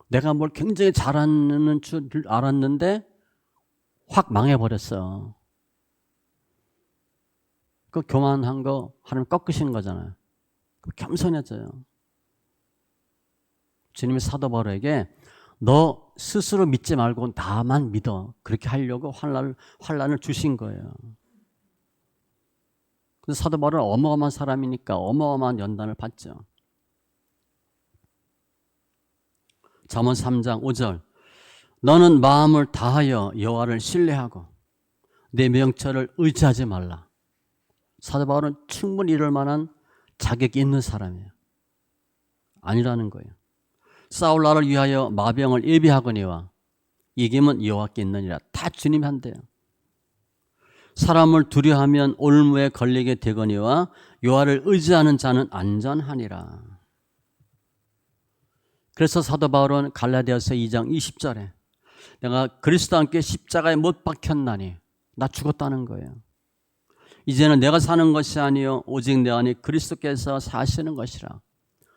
내가 뭘 굉장히 잘하는 줄 알았는데 확 망해버렸어. 그 교만한 거 하나님 꺾으시는 거잖아요. 겸손해져요. 주님이 사도 바울에게 너 스스로 믿지 말고 나만 믿어. 그렇게 하려고 환난을 주신 거예요. 그래서 사도 바울은 어마어마한 사람이니까 어마어마한 연단을 받죠. 잠언 3장 5절 너는 마음을 다하여 여호와를 신뢰하고 내 명철을 의지하지 말라. 사도 바울은 충분히 이럴 만한 자격이 있는 사람이에요. 아니라는 거예요. 싸울 나를 위하여 마병을 예비하거니와 이김은 여호와께 있느니라. 다 주님이 한대요. 사람을 두려워하면 올무에 걸리게 되거니와 여호와를 의지하는 자는 안전하니라. 그래서 사도 바울은 갈라디아서 2장 20절에 내가 그리스도와 함께 십자가에 못 박혔나니 나 죽었다는 거예요. 이제는 내가 사는 것이 아니요 오직 내 안에 그리스도께서 사시는 것이라.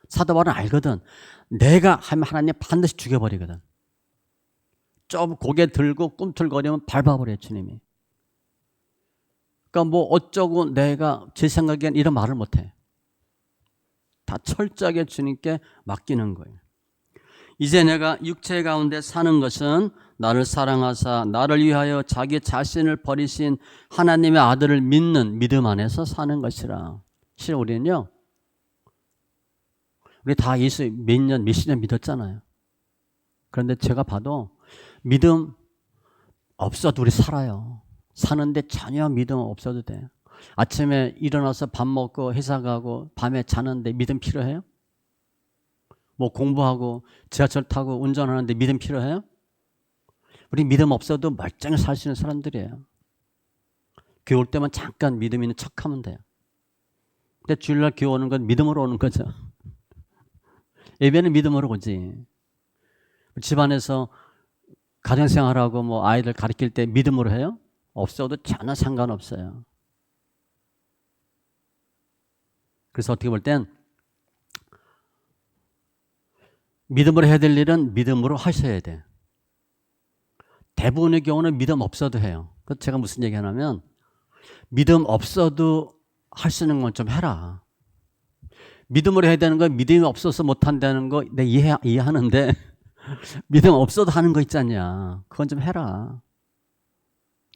사도 바울은 알거든. 내가 하면 하나님 반드시 죽여버리거든. 좀 고개 들고 꿈틀거리면 밟아버려요 주님이. 그러니까 뭐 어쩌고 내가 제 생각엔 이런 말을 못해. 다 철저하게 주님께 맡기는 거예요. 이제 내가 육체 가운데 사는 것은 나를 사랑하사 나를 위하여 자기 자신을 버리신 하나님의 아들을 믿는 믿음 안에서 사는 것이라. 실은 우리는요. 우리 다 예수 몇십 년 믿었잖아요. 그런데 제가 봐도 믿음 없어도 우리 살아요. 사는데 전혀 믿음 없어도 돼. 아침에 일어나서 밥 먹고 회사 가고 밤에 자는데 믿음 필요해요? 뭐 공부하고 지하철 타고 운전하는데 믿음 필요해요? 우리 믿음 없어도 멀쩡히 살 수 있는 사람들이에요. 교회 올 때만 잠깐 믿음 있는 척하면 돼요. 근데 주일날 교회 오는 건 믿음으로 오는 거죠. 예배는 믿음으로 오지. 집안에서 가정생활하고 뭐 아이들 가르칠 때 믿음으로 해요? 없어도 전혀 상관없어요. 그래서 어떻게 볼 땐 믿음으로 해야 될 일은 믿음으로 하셔야 돼. 대부분의 경우는 믿음 없어도 해요. 그래서 제가 무슨 얘기 하냐면 믿음 없어도 할 수 있는 건 좀 해라. 믿음으로 해야 되는 거 믿음이 없어서 못한다는 거 내가 이해하는데 믿음 없어도 하는 거 있지 않냐. 그건 좀 해라.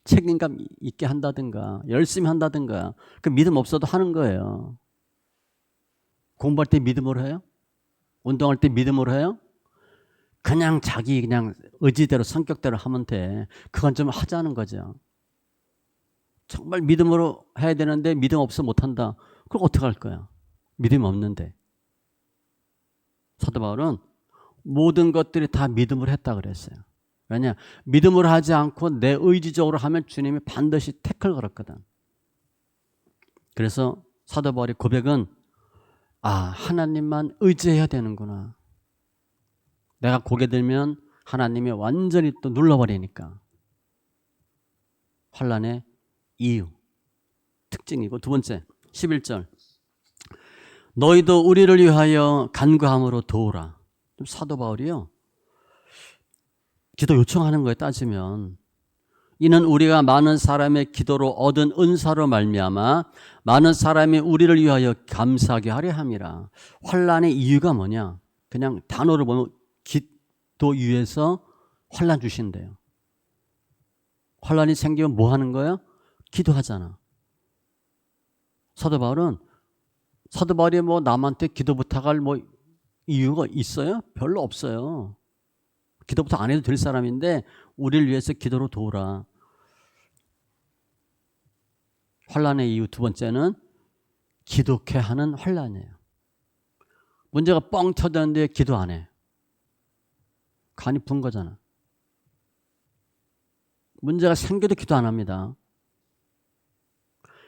책임감 있게 한다든가 열심히 한다든가 그 믿음 없어도 하는 거예요. 공부할 때 믿음으로 해요? 운동할 때 믿음으로 해요? 그냥 자기 그냥 의지대로 성격대로 하면 돼. 그건 좀 하자는 거죠. 정말 믿음으로 해야 되는데 믿음 없어 못한다. 그럼 어떻게 할 거야? 믿음이 없는데. 사도 바울은 모든 것들이 다 믿음으로 했다 그랬어요. 왜냐? 믿음으로 하지 않고 내 의지적으로 하면 주님이 반드시 태클 걸었거든. 그래서 사도 바울의 고백은 하나님만 의지해야 되는구나. 내가 고개 들면 하나님이 완전히 또 눌러버리니까. 환난의 이유. 특징이고, 두 번째 11절 너희도 우리를 위하여 간구함으로 도우라. 좀 사도 바울이요, 기도 요청하는 거에 따지면 이는 우리가 많은 사람의 기도로 얻은 은사로 말미암아 많은 사람이 우리를 위하여 감사하게 하려 함이라. 환난의 이유가 뭐냐? 그냥 단어를 보면 기도 위에서 환난 주신대요. 환난이 생기면 뭐 하는 거야? 기도하잖아. 사도 바울이 뭐 남한테 기도 부탁할 뭐 이유가 있어요? 별로 없어요. 기도 부탁 안 해도 될 사람인데 우리를 위해서 기도로 도우라. 환난의 이유 두 번째는 기독해 하는 환난이에요. 문제가 뻥 터졌는데 기도 안 해. 간이 분 거잖아. 문제가 생겨도 기도 안 합니다.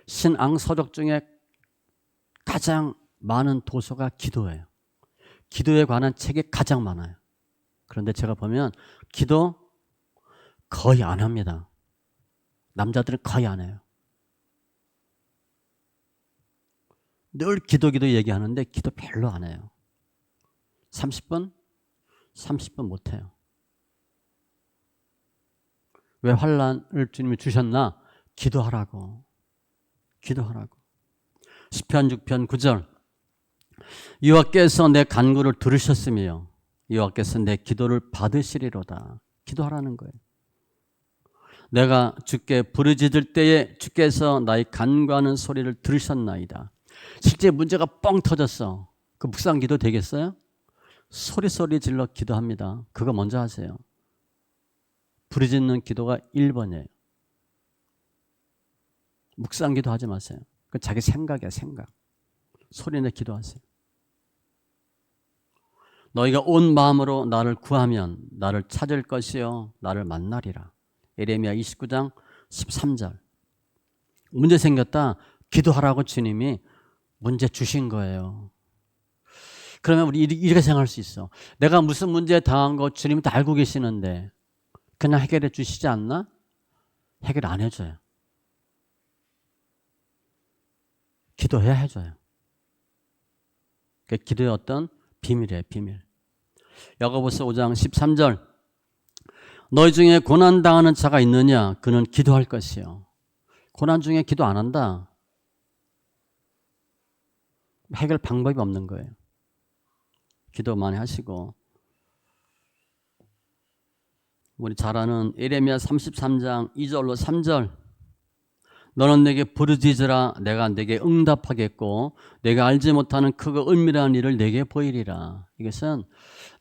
신앙 서적 중에 가장 많은 도서가 기도예요. 기도에 관한 책이 가장 많아요. 그런데 제가 보면 기도 거의 안 합니다. 남자들은 거의 안 해요. 늘 기도 얘기하는데 기도 별로 안 해요. 30분 못 해요. 왜 환난을 주님이 주셨나? 기도하라고. 시편 6편 9절 여호와께서 내 간구를 들으셨으며 여호와께서 내 기도를 받으시리로다. 기도하라는 거예요. 내가 주께 부르짖을 때에 주께서 나의 간구하는 소리를 들으셨나이다. 실제 문제가 뻥 터졌어. 그 묵상 기도 되겠어요? 소리 질러 기도합니다. 그거 먼저 하세요. 부르짖는 기도가 1번이에요. 묵상 기도 하지 마세요. 그 자기 생각이야, 생각. 소리내 기도하세요. 너희가 온 마음으로 나를 구하면 나를 찾을 것이요 나를 만나리라. 예레미야 29장 13절. 문제 생겼다. 기도하라고 주님이 문제 주신 거예요. 그러면 우리 이렇게 생각할 수 있어. 내가 무슨 문제에 당한 거 주님이 다 알고 계시는데 그냥 해결해 주시지 않나? 해결 안 해줘요. 기도해야 해줘요. 기도의 어떤 비밀이에요, 비밀. 야고보서 5장 13절 너희 중에 고난당하는 자가 있느냐? 그는 기도할 것이요. 고난 중에 기도 안 한다? 해결 방법이 없는 거예요. 기도 많이 하시고. 우리 잘 아는 예레미야 33장 2절로 3절 너는 내게 부르짖으라 내가 내게 응답하겠고 내가 알지 못하는 크고 은밀한 일을 내게 보이리라. 이것은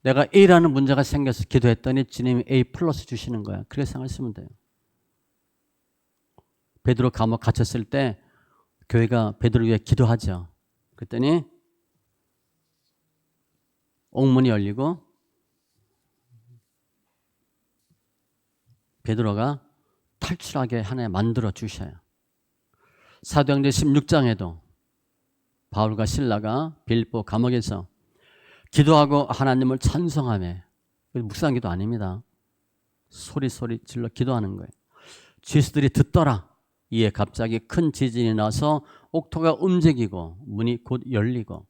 내가 A라는 문제가 생겨서 기도했더니 주님이 A 플러스 주시는 거야. 그렇게 생각하시면 돼요. 베드로 감옥 갇혔을 때 교회가 베드로 위해 기도하죠. 그랬더니 옥문이 열리고 베드로가 탈출하게 하나 만들어 주셔요. 사도행전 16장에도 바울과 실라가 빌립보 감옥에서 기도하고 하나님을 찬송하며, 묵상기도 아닙니다. 소리 질러 기도하는 거예요. 죄수들이 듣더라. 이에 갑자기 큰 지진이 나서 옥토가 움직이고 문이 곧 열리고.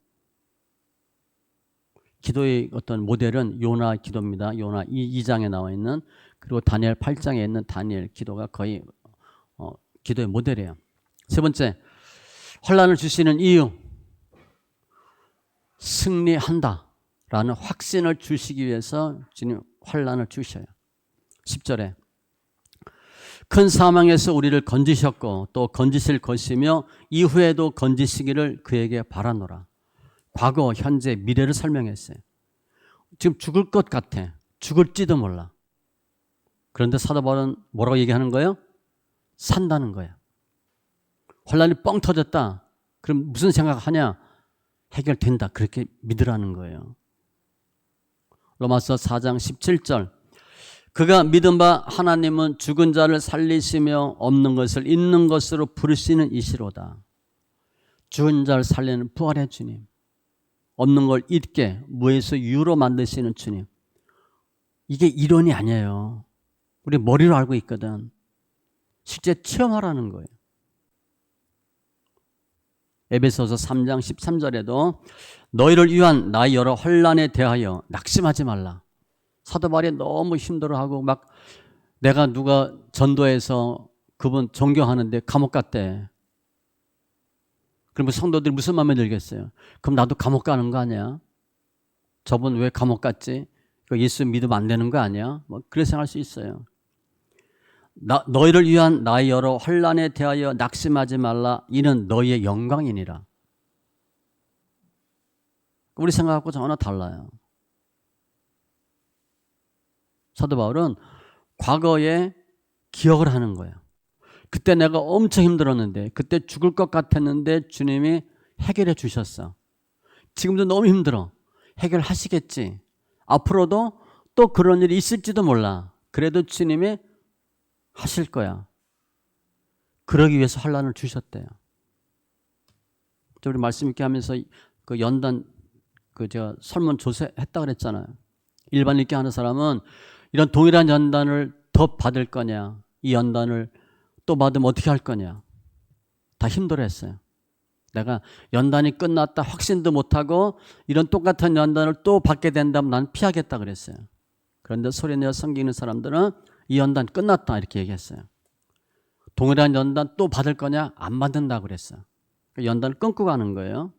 기도의 어떤 모델은 요나 기도입니다. 요나 2장에 나와 있는, 그리고 다니엘 8장에 있는 다니엘 기도가 거의 기도의 모델이에요. 세 번째, 환난을 주시는 이유, 승리한다라는 확신을 주시기 위해서 주님 환난을 주셔요. 10절에 큰 사망에서 우리를 건지셨고 또 건지실 것이며 이후에도 건지시기를 그에게 바라노라. 과거, 현재, 미래를 설명했어요. 지금 죽을 것 같아. 죽을지도 몰라. 그런데 사도 바울은 뭐라고 얘기하는 거예요? 산다는 거예요. 환난이 뻥 터졌다. 그럼 무슨 생각하냐? 해결된다. 그렇게 믿으라는 거예요. 로마서 4장 17절 그가 믿은 바 하나님은 죽은 자를 살리시며 없는 것을 있는 것으로 부르시는 이시로다. 죽은 자를 살리는 부활의 주님, 없는 걸 있게 무에서 유로 만드시는 주님. 이게 이론이 아니에요. 우리 머리로 알고 있거든. 실제 체험하라는 거예요. 에베소서 3장 13절에도 너희를 위한 나의 여러 혼란에 대하여 낙심하지 말라. 사도 바울이 너무 힘들어하고 막 내가 누가 전도해서 그분 존경하는데 감옥 갔대. 그러면 성도들이 무슨 마음에 들겠어요? 그럼 나도 감옥 가는 거 아니야? 저분 왜 감옥 갔지? 예수 믿으면 안 되는 거 아니야? 뭐 그렇게 생각할 수 있어요. 너희를 위한 나의 여러 혼란에 대하여 낙심하지 말라. 이는 너희의 영광이니라. 우리 생각하고 전혀 달라요. 사도 바울은 과거에 기억을 하는 거예요. 그때 내가 엄청 힘들었는데, 그때 죽을 것 같았는데 주님이 해결해 주셨어. 지금도 너무 힘들어. 해결하시겠지. 앞으로도 또 그런 일이 있을지도 몰라. 그래도 주님이 하실 거야. 그러기 위해서 환난을 주셨대요. 우리 말씀 있게 하면서 그 연단 제가 설문 조사했다 그랬잖아요. 일반 읽기 하는 사람은 이런 동일한 연단을 더 받을 거냐, 이 연단을 또 받으면 어떻게 할 거냐, 다 힘들어했어요. 내가 연단이 끝났다 확신도 못하고 이런 똑같은 연단을 또 받게 된다면 난 피하겠다 그랬어요. 그런데 소리내어 섬기는 사람들은 이 연단 끝났다 이렇게 얘기했어요. 동일한 연단 또 받을 거냐? 안 받는다 그랬어요. 연단을 끊고 가는 거예요.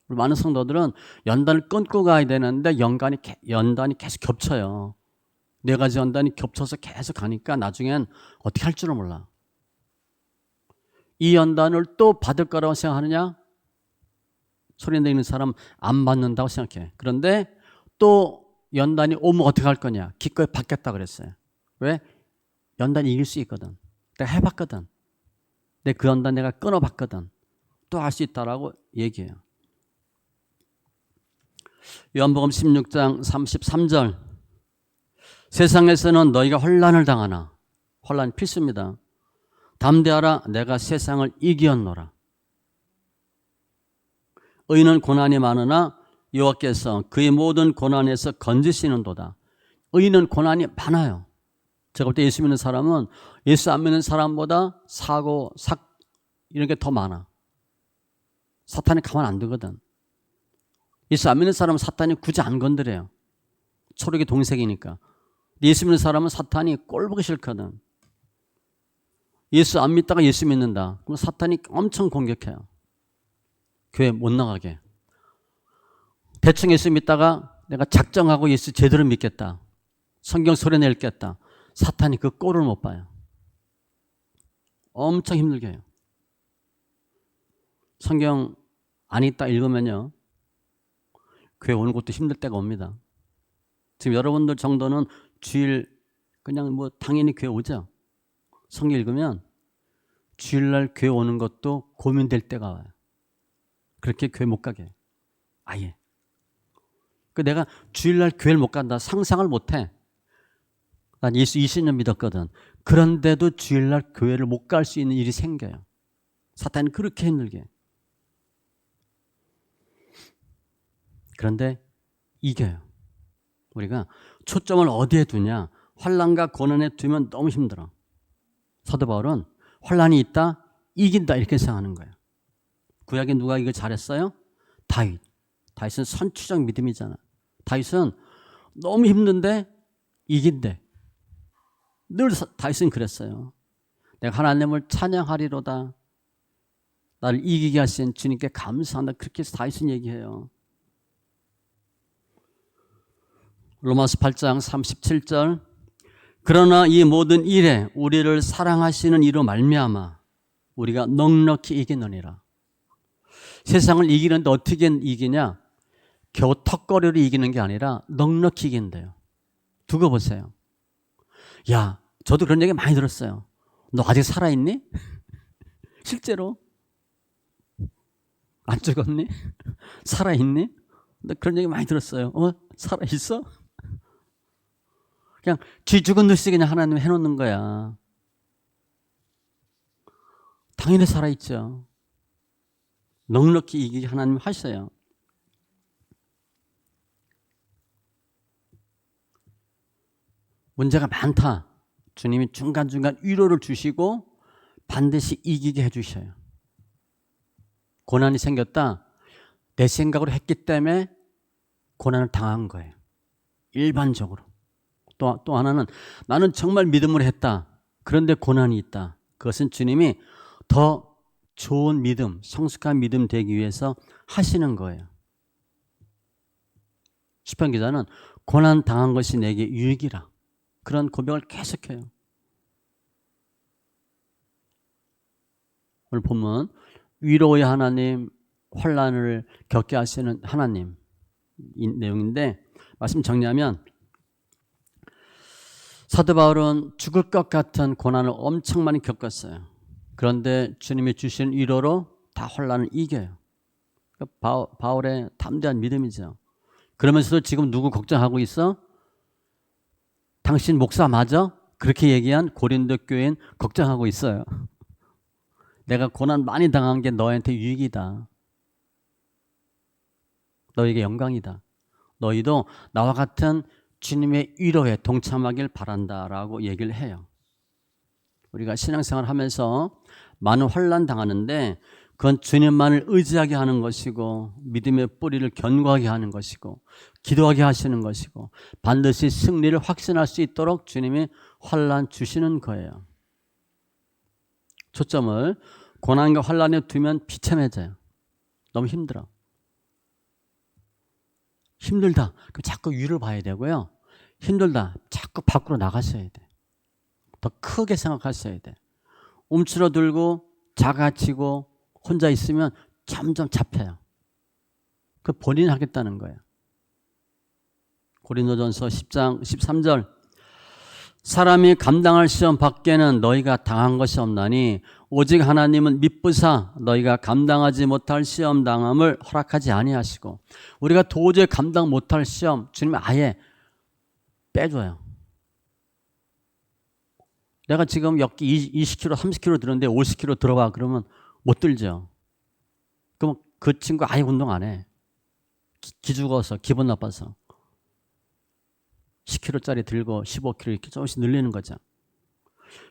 많은 성도들은 연단을 끊고 가야 되는데 연단이 계속 겹쳐요. 네 가지 연단이 겹쳐서 계속 가니까 나중엔 어떻게 할 줄을 몰라. 이 연단을 또 받을 거라고 생각하느냐? 소리 내는 사람 안 받는다고 생각해. 그런데 또 연단이 오면 어떻게 할 거냐? 기꺼이 받겠다 그랬어요. 왜? 연단이 이길 수 있거든. 내가 해봤거든. 그 연단 내가 끊어봤거든. 또 할 수 있다라고 얘기해요. 요한복음 16장 33절. 세상에서는 너희가 혼란을 당하나. 혼란이 필수입니다. 담대하라, 내가 세상을 이기었노라. 의인은 고난이 많으나 여호와께서 그의 모든 고난에서 건지시는도다. 의인은 고난이 많아요. 제가 볼 때 예수 믿는 사람은 예수 안 믿는 사람보다 사고, 이런 게 더 많아. 사탄이 가만 안 두거든. 예수 안 믿는 사람은 사탄이 굳이 안 건드려요. 초록이 동색이니까. 예수 믿는 사람은 사탄이 꼴 보기 싫거든. 예수 안 믿다가 예수 믿는다. 그럼 사탄이 엄청 공격해요. 교회 못 나가게. 대충 예수 믿다가 내가 작정하고 예수 제대로 믿겠다. 성경 소리 낼겠다. 사탄이 그 꼴을 못 봐요. 엄청 힘들게 해요. 성경 안 읽다 읽으면요, 교회 오는 것도 힘들 때가 옵니다. 지금 여러분들 정도는 주일 그냥 뭐 당연히 교회 오죠. 성경 읽으면 주일날 교회 오는 것도 고민될 때가 와요. 그렇게 교회 못 가게 해요. 아예. 내가 주일날 교회를 못 간다 상상을 못 해. 난 예수 20년 믿었거든. 그런데도 주일날 교회를 못 갈 수 있는 일이 생겨요. 사탄은 그렇게 힘들게. 그런데 이겨요. 우리가 초점을 어디에 두냐? 환난과 고난에 두면 너무 힘들어. 사도 바울은 환난이 있다, 이긴다 이렇게 생각하는 거예요. 구약에 누가 이걸 잘했어요? 다윗. 다윗은 선취적 믿음이잖아. 다윗은 너무 힘든데 이긴대. 늘 다윗은 그랬어요. 내가 하나님을 찬양하리로다. 나를 이기게 하신 주님께 감사한다. 그렇게 해서 다윗은 얘기해요. 로마서 8장 37절. 그러나 이 모든 일에 우리를 사랑하시는 이로 말미암아 우리가 넉넉히 이기느니라. 세상을 이기는데 어떻게 이기냐? 겨우 턱걸이로 이기는 게 아니라 넉넉히 이긴대요. 두고 보세요. 야, 저도 그런 얘기 많이 들었어요. 너 아직 살아있니? 실제로? 안 죽었니? 살아있니? 나 그런 얘기 많이 들었어요. 살아있어? 그냥 쥐 죽은 듯이 그냥 하나님 해놓는 거야. 당연히 살아있죠. 넉넉히 이기게 하나님 하셔요. 문제가 많다. 주님이 중간중간 위로를 주시고 반드시 이기게 해주셔요. 고난이 생겼다. 내 생각으로 했기 때문에 고난을 당한 거예요. 일반적으로. 또 하나는 나는 정말 믿음으로 했다. 그런데 고난이 있다. 그것은 주님이 더 좋은 믿음, 성숙한 믿음 되기 위해서 하시는 거예요. 시편 기자는 고난 당한 것이 내게 유익이라. 그런 고백을 계속해요. 오늘 보면 위로의 하나님, 환난을 겪게 하시는 하나님 이 내용인데 말씀 정리하면 사도 바울은 죽을 것 같은 고난을 엄청 많이 겪었어요. 그런데 주님이 주신 위로로 다 환난을 이겨요. 바울의 담대한 믿음이죠. 그러면서도 지금 누구 걱정하고 있어? 당신 목사 맞아? 그렇게 얘기한 고린도 교인 걱정하고 있어요. 내가 고난 많이 당한 게 너한테 유익이다. 너에게 영광이다. 너희도 나와 같은 주님의 위로에 동참하길 바란다라고 얘기를 해요. 우리가 신앙생활 하면서 많은 환난 당하는데 그건 주님만을 의지하게 하는 것이고 믿음의 뿌리를 견고하게 하는 것이고 기도하게 하시는 것이고 반드시 승리를 확신할 수 있도록 주님이 환난 주시는 거예요. 초점을 고난과 환난에 두면 비참해져요. 너무 힘들어. 힘들다. 그럼 자꾸 위를 봐야 되고요. 힘들다. 자꾸 밖으로 나가셔야 돼. 더 크게 생각하셔야 돼. 움츠러들고 작아지고 혼자 있으면 점점 잡혀요. 그 본인이 하겠다는 거예요. 고린도전서 10장 13절 사람이 감당할 시험 밖에는 너희가 당한 것이 없나니 오직 하나님은 미쁘사 너희가 감당하지 못할 시험 당함을 허락하지 아니하시고 우리가 도저히 감당 못할 시험 주님이 아예 빼줘요. 내가 지금 여기 20kg, 30kg 들었는데 50kg 들어와 그러면 못 들죠. 그럼 그 친구 아예 운동 안 해. 기죽어서 기분 나빠서 10kg짜리 들고 15kg 이렇게 조금씩 늘리는 거죠.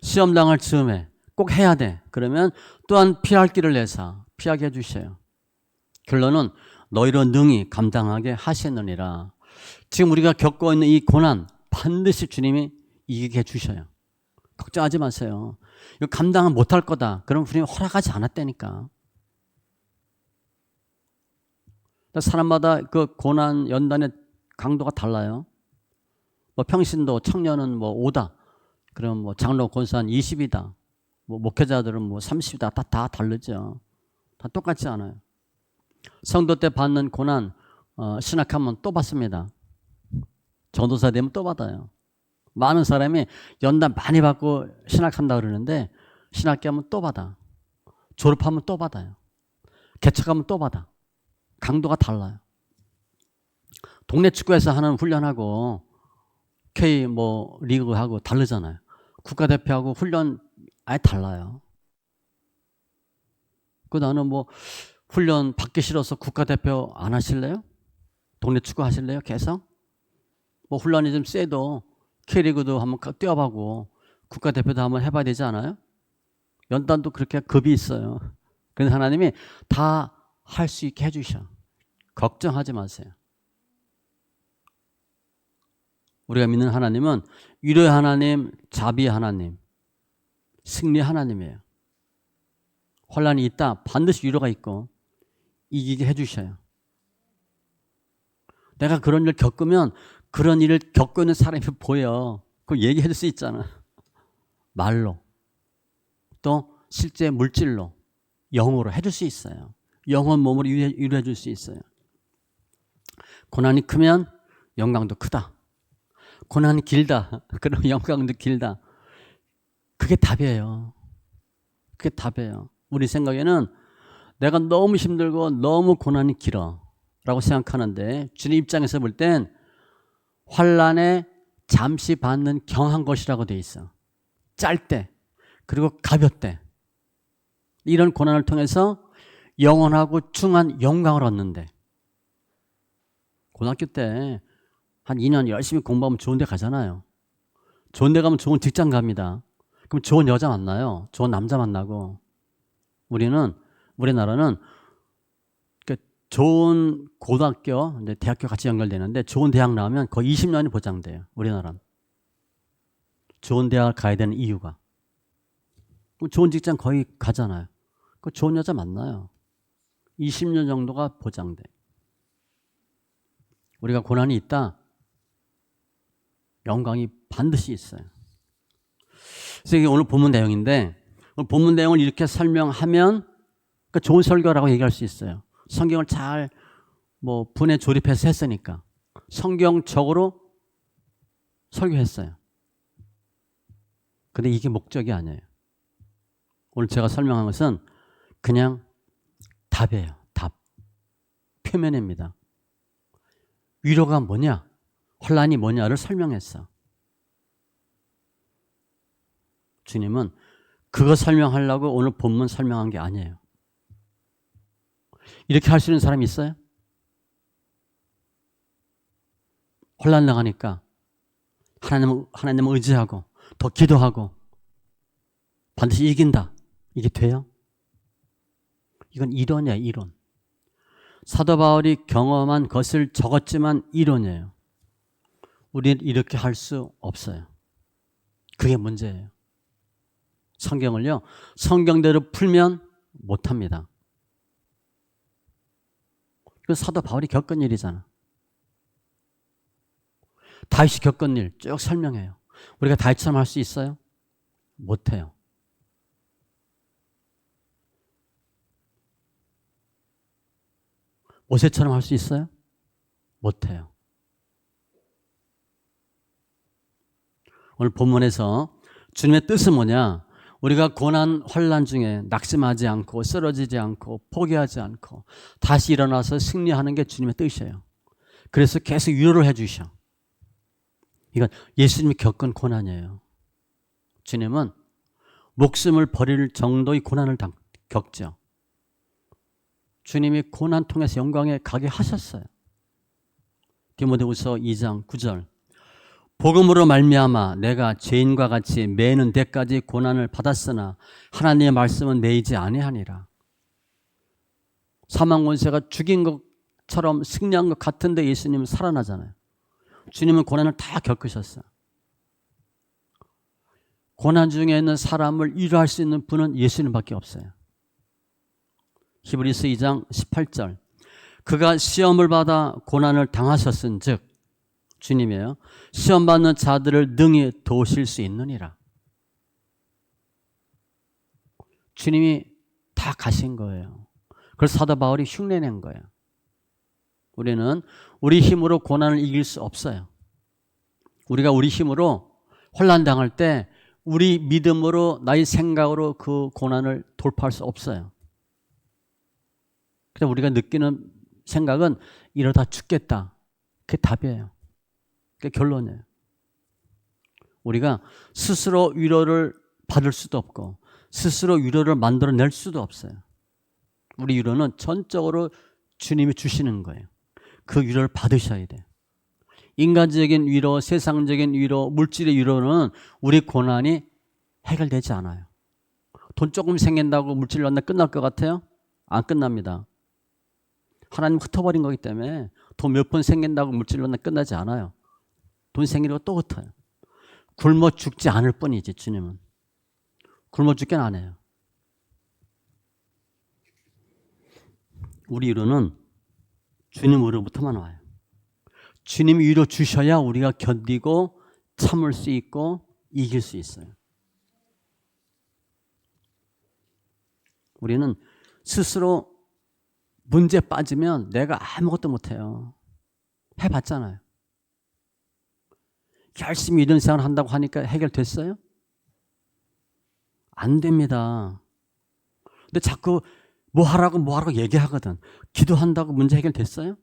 시험 당할 즈음에 꼭 해야 돼. 그러면 또한 피할 길을 내서 피하게 해주셔요. 결론은 너희로 능히 감당하게 하시느니라. 지금 우리가 겪고 있는 이 고난 반드시 주님이 이기게 해주셔요. 걱정하지 마세요. 이거 감당은 못할 거다. 그럼 주님이 허락하지 않았다니까. 사람마다 그 고난 연단의 강도가 달라요. 뭐 평신도 청년은 뭐 5다. 그럼 뭐 장로 권사는 20이다. 뭐 목회자들은 뭐 30이다. 다 다르죠. 다 똑같지 않아요. 성도 때 받는 고난 신학하면 또 받습니다. 전도사 되면 또 받아요. 많은 사람이 연단 많이 받고 신학한다 그러는데 신학기 하면 또 받아. 졸업하면 또 받아요. 개척하면 또 받아. 강도가 달라요. 동네 축구에서 하는 훈련하고 K 뭐 리그하고 다르잖아요. 국가대표하고 훈련 아예 달라요. 그 나는 뭐 훈련 받기 싫어서 국가대표 안 하실래요? 동네 축구 하실래요? 계속? 뭐 훈련이 좀 세도 K리그도 한번 뛰어보고 국가대표도 한번 해봐야 되지 않아요? 연단도 그렇게 급이 있어요. 그래서 하나님이 다 할 수 있게 해주셔. 걱정하지 마세요. 우리가 믿는 하나님은 위로의 하나님, 자비의 하나님, 승리의 하나님이에요. 혼란이 있다. 반드시 위로가 있고 이기게 해주셔요. 내가 그런 일을 겪으면 그런 일을 겪고 있는 사람이 보여. 그럼 얘기해 줄 수 있잖아. 말로. 또 실제 물질로, 영으로 해줄 수 있어요. 영혼 몸으로 위로해 줄 수 있어요. 고난이 크면 영광도 크다. 고난이 길다. 그럼 영광도 길다. 그게 답이에요. 그게 답이에요. 우리 생각에는 내가 너무 힘들고 너무 고난이 길어 라고 생각하는데 주님 입장에서 볼 땐 환난에 잠시 받는 경한 것이라고 돼 있어. 짧대 그리고 가볍대. 이런 고난을 통해서 영원하고 중한 영광을 얻는데 고등학교 때 한 2년 열심히 공부하면 좋은 데 가잖아요. 좋은 데 가면 좋은 직장 갑니다. 그럼 좋은 여자 만나요. 좋은 남자 만나고. 우리나라는 좋은 고등학교, 이제 대학교 같이 연결되는데 좋은 대학 나오면 거의 20년이 보장돼요. 우리나라는. 좋은 대학 가야 되는 이유가. 좋은 직장 거의 가잖아요. 그 좋은 여자 만나요. 20년 정도가 보장돼. 우리가 고난이 있다. 영광이 반드시 있어요. 그래서 이게 오늘 본문 내용인데, 오늘 본문 내용을 이렇게 설명하면 그 좋은 설교라고 얘기할 수 있어요. 성경을 잘 분에 조립해서 했으니까 성경적으로 설교했어요. 근데 이게 목적이 아니에요. 오늘 제가 설명한 것은 그냥 답이에요. 답. 표면입니다. 위로가 뭐냐, 환난이 뭐냐를 설명했어. 주님은 그거 설명하려고 오늘 본문 설명한 게 아니에요. 이렇게 할 수 있는 사람이 있어요? 혼란 나가니까 하나님을 의지하고 더 기도하고 반드시 이긴다. 이게 돼요? 이건 이론이에요. 이론. 사도 바울이 경험한 것을 적었지만 이론이에요. 우리는 이렇게 할 수 없어요. 그게 문제예요. 성경을요, 성경대로 풀면 못합니다. 그 사도 바울이 겪은 일이잖아. 다윗이 겪은 일 쭉 설명해요. 우리가 다윗처럼 할 수 있어요? 못해요. 모세처럼 할 수 있어요? 못해요. 오늘 본문에서 주님의 뜻은 뭐냐? 우리가 고난 환난 중에 낙심하지 않고 쓰러지지 않고 포기하지 않고 다시 일어나서 승리하는 게 주님의 뜻이에요. 그래서 계속 위로를 해 주셔. 이건 예수님이 겪은 고난이에요. 주님은 목숨을 버릴 정도의 고난을 겪죠. 주님이 고난 통해서 영광에 가게 하셨어요. 디모데후서 2장 9절. 복음으로 말미암아 내가 죄인과 같이 매는 데까지 고난을 받았으나 하나님의 말씀은 매이지 아니하니라. 사망 권세가 죽인 것처럼 승리한 것 같은데 예수님은 살아나잖아요. 주님은 고난을 다 겪으셨어요. 고난 중에 있는 사람을 위로할 수 있는 분은 예수님밖에 없어요. 히브리서 2장 18절. 그가 시험을 받아 고난을 당하셨은 즉 주님이에요. 시험받는 자들을 능히 도우실 수 있느니라. 주님이 다 가신 거예요. 그걸 사도 바울이 흉내낸 거예요. 우리는 우리 힘으로 고난을 이길 수 없어요. 우리가 우리 힘으로 혼란당할 때 우리 믿음으로 나의 생각으로 그 고난을 돌파할 수 없어요. 그래서 우리가 느끼는 생각은 이러다 죽겠다. 그게 답이에요. 그게 결론이에요. 우리가 스스로 위로를 받을 수도 없고 스스로 위로를 만들어낼 수도 없어요. 우리 위로는 전적으로 주님이 주시는 거예요. 그 위로를 받으셔야 돼요. 인간적인 위로, 세상적인 위로, 물질의 위로는 우리 고난이 해결되지 않아요. 돈 조금 생긴다고 물질 만나 끝날 것 같아요? 안 끝납니다. 하나님 흩어버린 거기 때문에 돈 몇 번 생긴다고 물질 만나 끝나지 않아요. 돈 생기는 거 또 흩어요. 굶어 죽지 않을 뿐이지 주님은. 굶어 죽게는 안 해요. 우리 위로는 주님으로부터만 와요. 주님이 위로 주셔야 우리가 견디고 참을 수 있고 이길 수 있어요. 우리는 스스로 문제 빠지면 내가 아무것도 못해요. 해봤잖아요. 열심히 이런 생활을 한다고 하니까 해결됐어요? 안 됩니다. 근데 자꾸 뭐 하라고 얘기하거든. 기도한다고 문제 해결됐어요?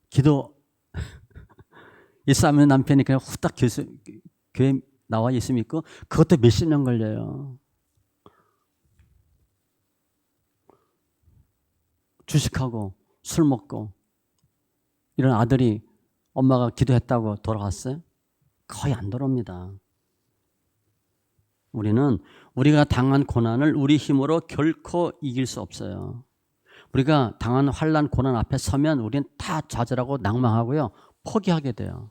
기도 예수 안 믿는 남편이 그냥 후딱 교회 나와 예수 믿고 그것도 몇십 년 걸려요. 주식하고 술 먹고 이런 아들이 엄마가 기도했다고 돌아갔어요? 거의 안 돌아옵니다. 우리는 우리가 당한 고난을 우리 힘으로 결코 이길 수 없어요. 우리가 당한 환난, 고난 앞에 서면 우리는 다 좌절하고 낭망하고요. 포기하게 돼요.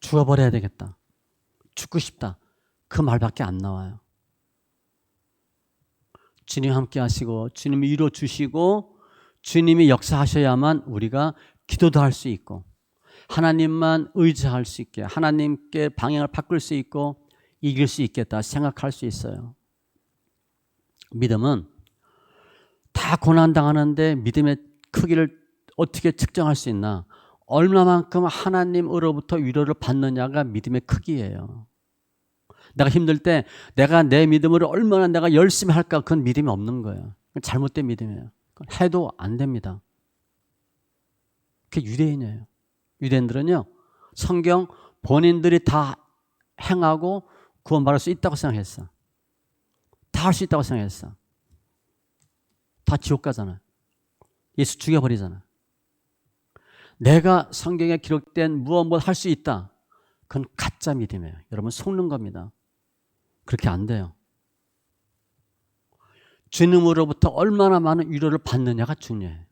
죽어버려야 되겠다. 죽고 싶다. 그 말밖에 안 나와요. 주님 함께 하시고 주님이 이루어 주시고 주님이 역사하셔야만 우리가 기도도 할 수 있고 하나님만 의지할 수 있게 하나님께 방향을 바꿀 수 있고 이길 수 있겠다 생각할 수 있어요. 믿음은 다 고난당하는데 믿음의 크기를 어떻게 측정할 수 있나? 얼마만큼 하나님으로부터 위로를 받느냐가 믿음의 크기예요. 내가 힘들 때 내가 내 믿음으로 얼마나 내가 열심히 할까? 그건 믿음이 없는 거예요. 잘못된 믿음이에요. 해도 안 됩니다. 그게 유대인이에요. 유대인들은요, 성경 본인들이 다 행하고 구원받을 수 있다고 생각했어. 다 할 수 있다고 생각했어. 다 지옥 가잖아요. 예수 죽여버리잖아요. 내가 성경에 기록된 무엇 할 수 있다. 그건 가짜 믿음이에요. 여러분 속는 겁니다. 그렇게 안 돼요. 주님으로부터 얼마나 많은 위로를 받느냐가 중요해요.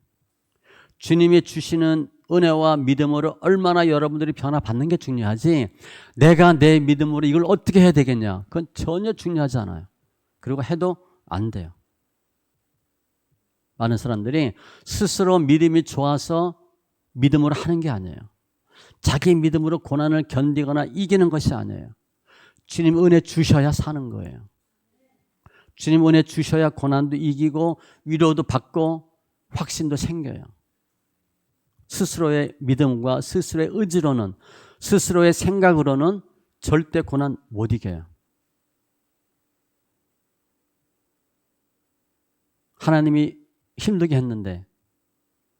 주님이 주시는 은혜와 믿음으로 얼마나 여러분들이 변화받는 게 중요하지 내가 내 믿음으로 이걸 어떻게 해야 되겠냐. 그건 전혀 중요하지 않아요. 그리고 해도 안 돼요. 많은 사람들이 스스로 믿음이 좋아서 믿음으로 하는 게 아니에요. 자기 믿음으로 고난을 견디거나 이기는 것이 아니에요. 주님 은혜 주셔야 사는 거예요. 주님 은혜 주셔야 고난도 이기고 위로도 받고 확신도 생겨요. 스스로의 믿음과 스스로의 의지로는 스스로의 생각으로는 절대 고난 못 이겨요. 하나님이 힘들게 했는데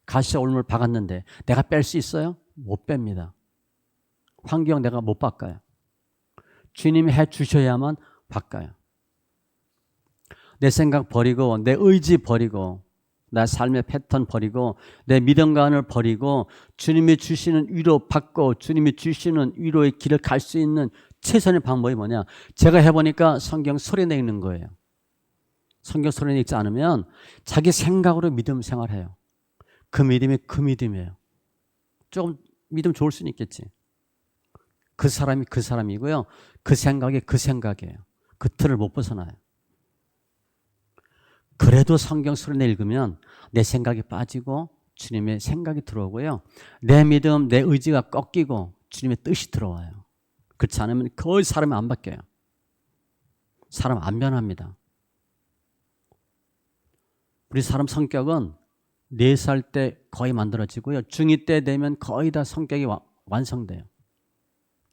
가시에 올물 박았는데 내가 뺄 수 있어요? 못 뺍니다. 환경 내가 못 바꿔요. 주님이 해 주셔야만 바꿔요. 내 생각 버리고 내 의지 버리고 나 삶의 패턴 버리고 내 믿음관을 버리고 주님이 주시는 위로 받고 주님이 주시는 위로의 길을 갈 수 있는 최선의 방법이 뭐냐? 제가 해보니까 성경 소리내 읽는 거예요. 성경 소리내 읽지 않으면 자기 생각으로 믿음 생활해요. 그 믿음이 그 믿음이에요. 조금 믿음 좋을 수는 있겠지. 그 사람이 그 사람이고요. 그 생각이 그 생각이에요. 그 틀을 못 벗어나요. 그래도 성경 소리내 읽으면 내 생각이 빠지고 주님의 생각이 들어오고요. 내 믿음, 내 의지가 꺾이고 주님의 뜻이 들어와요. 그렇지 않으면 거의 사람이 안 바뀌어요. 사람 안 변합니다. 우리 사람 성격은 4살 때 거의 만들어지고요. 중2 때 되면 거의 다 성격이 완성돼요.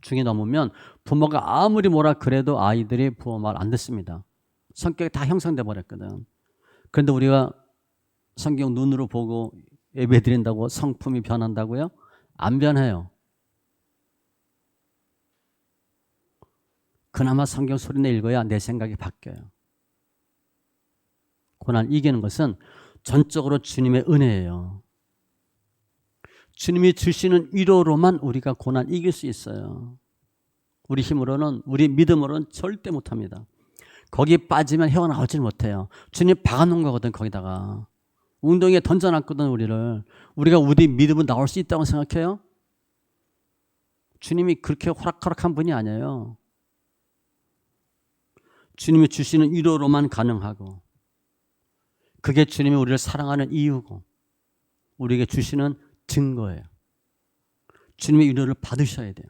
중2 넘으면 부모가 아무리 뭐라 그래도 아이들이 부모 말 안 듣습니다. 성격이 다 형성돼 버렸거든. 그런데 우리가 성경 눈으로 보고 예배 드린다고 성품이 변한다고요? 안 변해요. 그나마 성경 소리내 읽어야 내 생각이 바뀌어요. 고난 이기는 것은 전적으로 주님의 은혜예요. 주님이 주시는 위로로만 우리가 고난 이길 수 있어요. 우리 힘으로는, 우리 믿음으로는 절대 못합니다. 거기 빠지면 헤어나오질 못해요. 주님 박아놓은 거거든. 거기다가 웅덩이에 던져놨거든. 우리가 우리 믿음은 나올 수 있다고 생각해요? 주님이 그렇게 호락호락한 분이 아니에요. 주님이 주시는 위로로만 가능하고 그게 주님이 우리를 사랑하는 이유고 우리에게 주시는 증거예요. 주님의 위로를 받으셔야 돼요.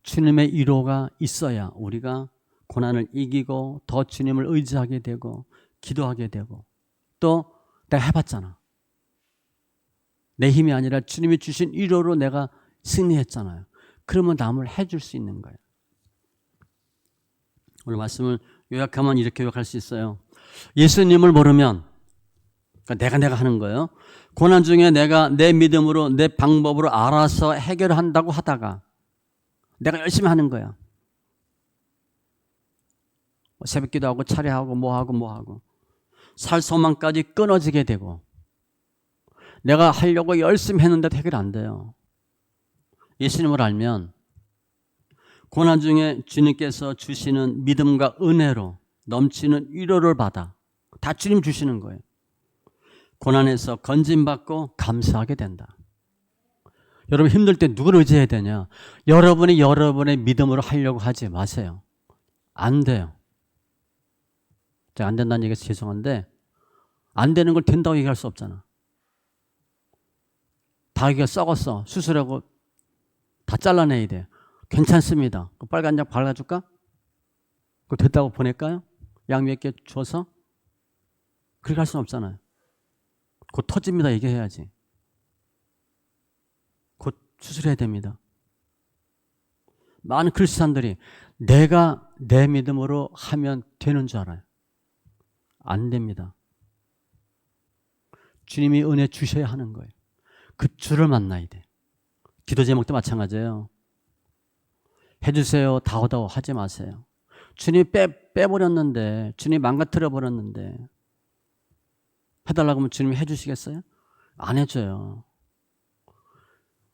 주님의 위로가 있어야 우리가 고난을 이기고 더 주님을 의지하게 되고 기도하게 되고 또 내가 해봤잖아. 내 힘이 아니라 주님이 주신 위로로 내가 승리했잖아요. 그러면 남을 해줄 수 있는 거예요. 오늘 말씀을 요약하면 이렇게 요약할 수 있어요. 예수님을 모르면 그러니까 내가 하는 거예요. 고난 중에 내가 내 믿음으로 내 방법으로 알아서 해결한다고 하다가 내가 열심히 하는 거야. 새벽기도 하고 차례하고 뭐하고 살 소망까지 끊어지게 되고 내가 하려고 열심히 했는데도 해결 안 돼요. 예수님을 알면 고난 중에 주님께서 주시는 믿음과 은혜로 넘치는 위로를 받아 다 주님 주시는 거예요. 고난에서 건짐받고 감사하게 된다. 여러분 힘들 때 누구를 의지해야 되냐? 여러분이 여러분의 믿음으로 하려고 하지 마세요. 안 돼요. 제가 안 된다는 얘기해서 죄송한데 안 되는 걸 된다고 얘기할 수 없잖아. 닭이가 썩었어. 수술하고 다 잘라내야 돼. 괜찮습니다. 그 빨간 약 발라줄까? 그거 됐다고 보낼까요? 약 몇 개 줘서? 그렇게 할 수는 없잖아요. 곧 터집니다 얘기해야지. 곧 수술해야 됩니다. 많은 크리스찬들이 내가 내 믿음으로 하면 되는 줄 알아요. 안 됩니다. 주님이 은혜 주셔야 하는 거예요. 그 주를 만나야 돼. 기도 제목도 마찬가지예요. 해주세요 다오다오 하지 마세요. 주님이 빼버렸는데, 주님이 망가뜨려버렸는데 해달라고 하면 주님이 해주시겠어요? 안 해줘요.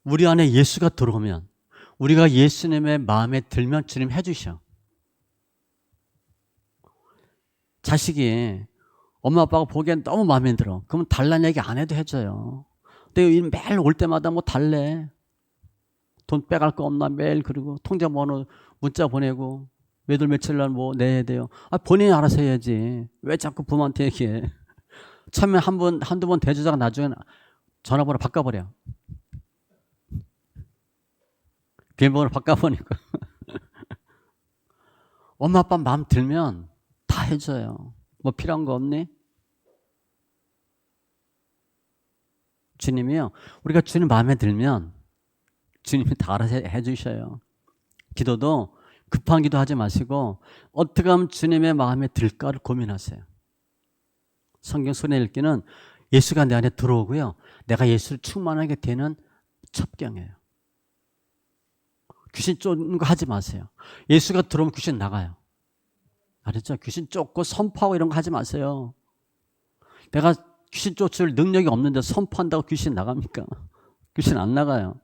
우리 안에 예수가 들어오면, 우리가 예수님의 마음에 들면 주님 해주셔. 자식이 엄마 아빠가 보기엔 너무 마음에 들어. 그러면 달라는 얘기 안 해도 해줘요. 근데 매일 올 때마다 뭐 달래. 돈 빼갈 거 없나 매일 그리고 통장번호 문자 보내고 매달 며칠 날 뭐 내야 돼요. 본인이 알아서 해야지. 왜 자꾸 부모한테 얘기해. 처음에 한두 번 대주다가 나중에 전화번호 바꿔버려. 비밀번호 바꿔보니까. 엄마 아빠 마음 들면 다 해줘요. 뭐 필요한 거 없니? 주님이요. 우리가 주님 마음에 들면 주님이 다 알아서 해주셔요. 기도도 급한 기도 하지 마시고 어떻게 하면 주님의 마음에 들까를 고민하세요. 성경 손에 읽기는 예수가 내 안에 들어오고요. 내가 예수를 충만하게 되는 첩경이에요. 귀신 쫓는 거 하지 마세요. 예수가 들어오면 귀신 나가요. 알았죠? 귀신 쫓고 선포하고 이런 거 하지 마세요. 내가 귀신 쫓을 능력이 없는데 선포한다고 귀신 나갑니까? 귀신 안 나가요.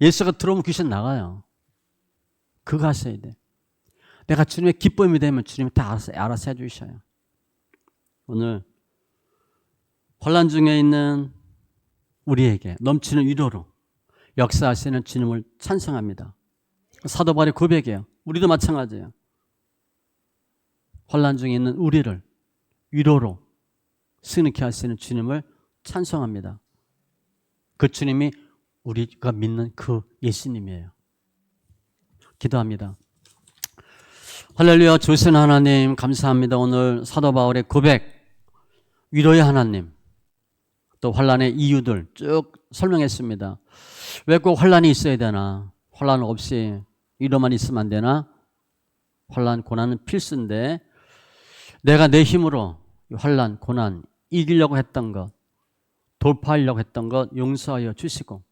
예수가 들어오면 귀신 나가요. 그거 하셔야 돼. 내가 주님의 기쁨이 되면 주님이 다 알아서 해주셔요. 오늘 혼란 중에 있는 우리에게 넘치는 위로로 역사하시는 주님을 찬송합니다. 사도 바울의 고백이에요. 우리도 마찬가지예요. 혼란 중에 있는 우리를 위로로 승리케 하시는 주님을 찬송합니다. 그 주님이 우리가 믿는 그 예수님이에요. 기도합니다. 할렐루야. 조신 하나님 감사합니다. 오늘 사도 바울의 고백, 위로의 하나님, 또 혼란의 이유들 쭉 설명했습니다. 왜 꼭 혼란이 있어야 되나? 혼란 없이 위로만 있으면 안 되나? 혼란, 고난은 필수인데 내가 내 힘으로 혼란, 고난 이기려고 했던 것, 돌파하려고 했던 것 용서하여 주시고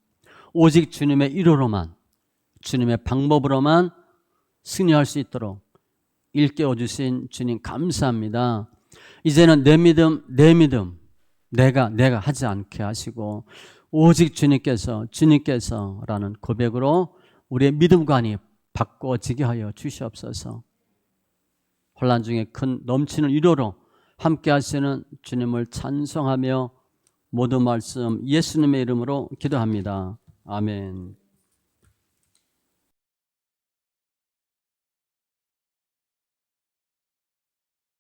오직 주님의 위로로만, 주님의 방법으로만 승리할 수 있도록 일깨워 주신 주님 감사합니다. 이제는 내 믿음 내가 하지 않게 하시고 오직 주님께서라는 고백으로 우리의 믿음관이 바꿔지게 하여 주시옵소서. 혼란 중에 큰 넘치는 위로로 함께 하시는 주님을 찬송하며 모든 말씀 예수님의 이름으로 기도합니다. 아멘.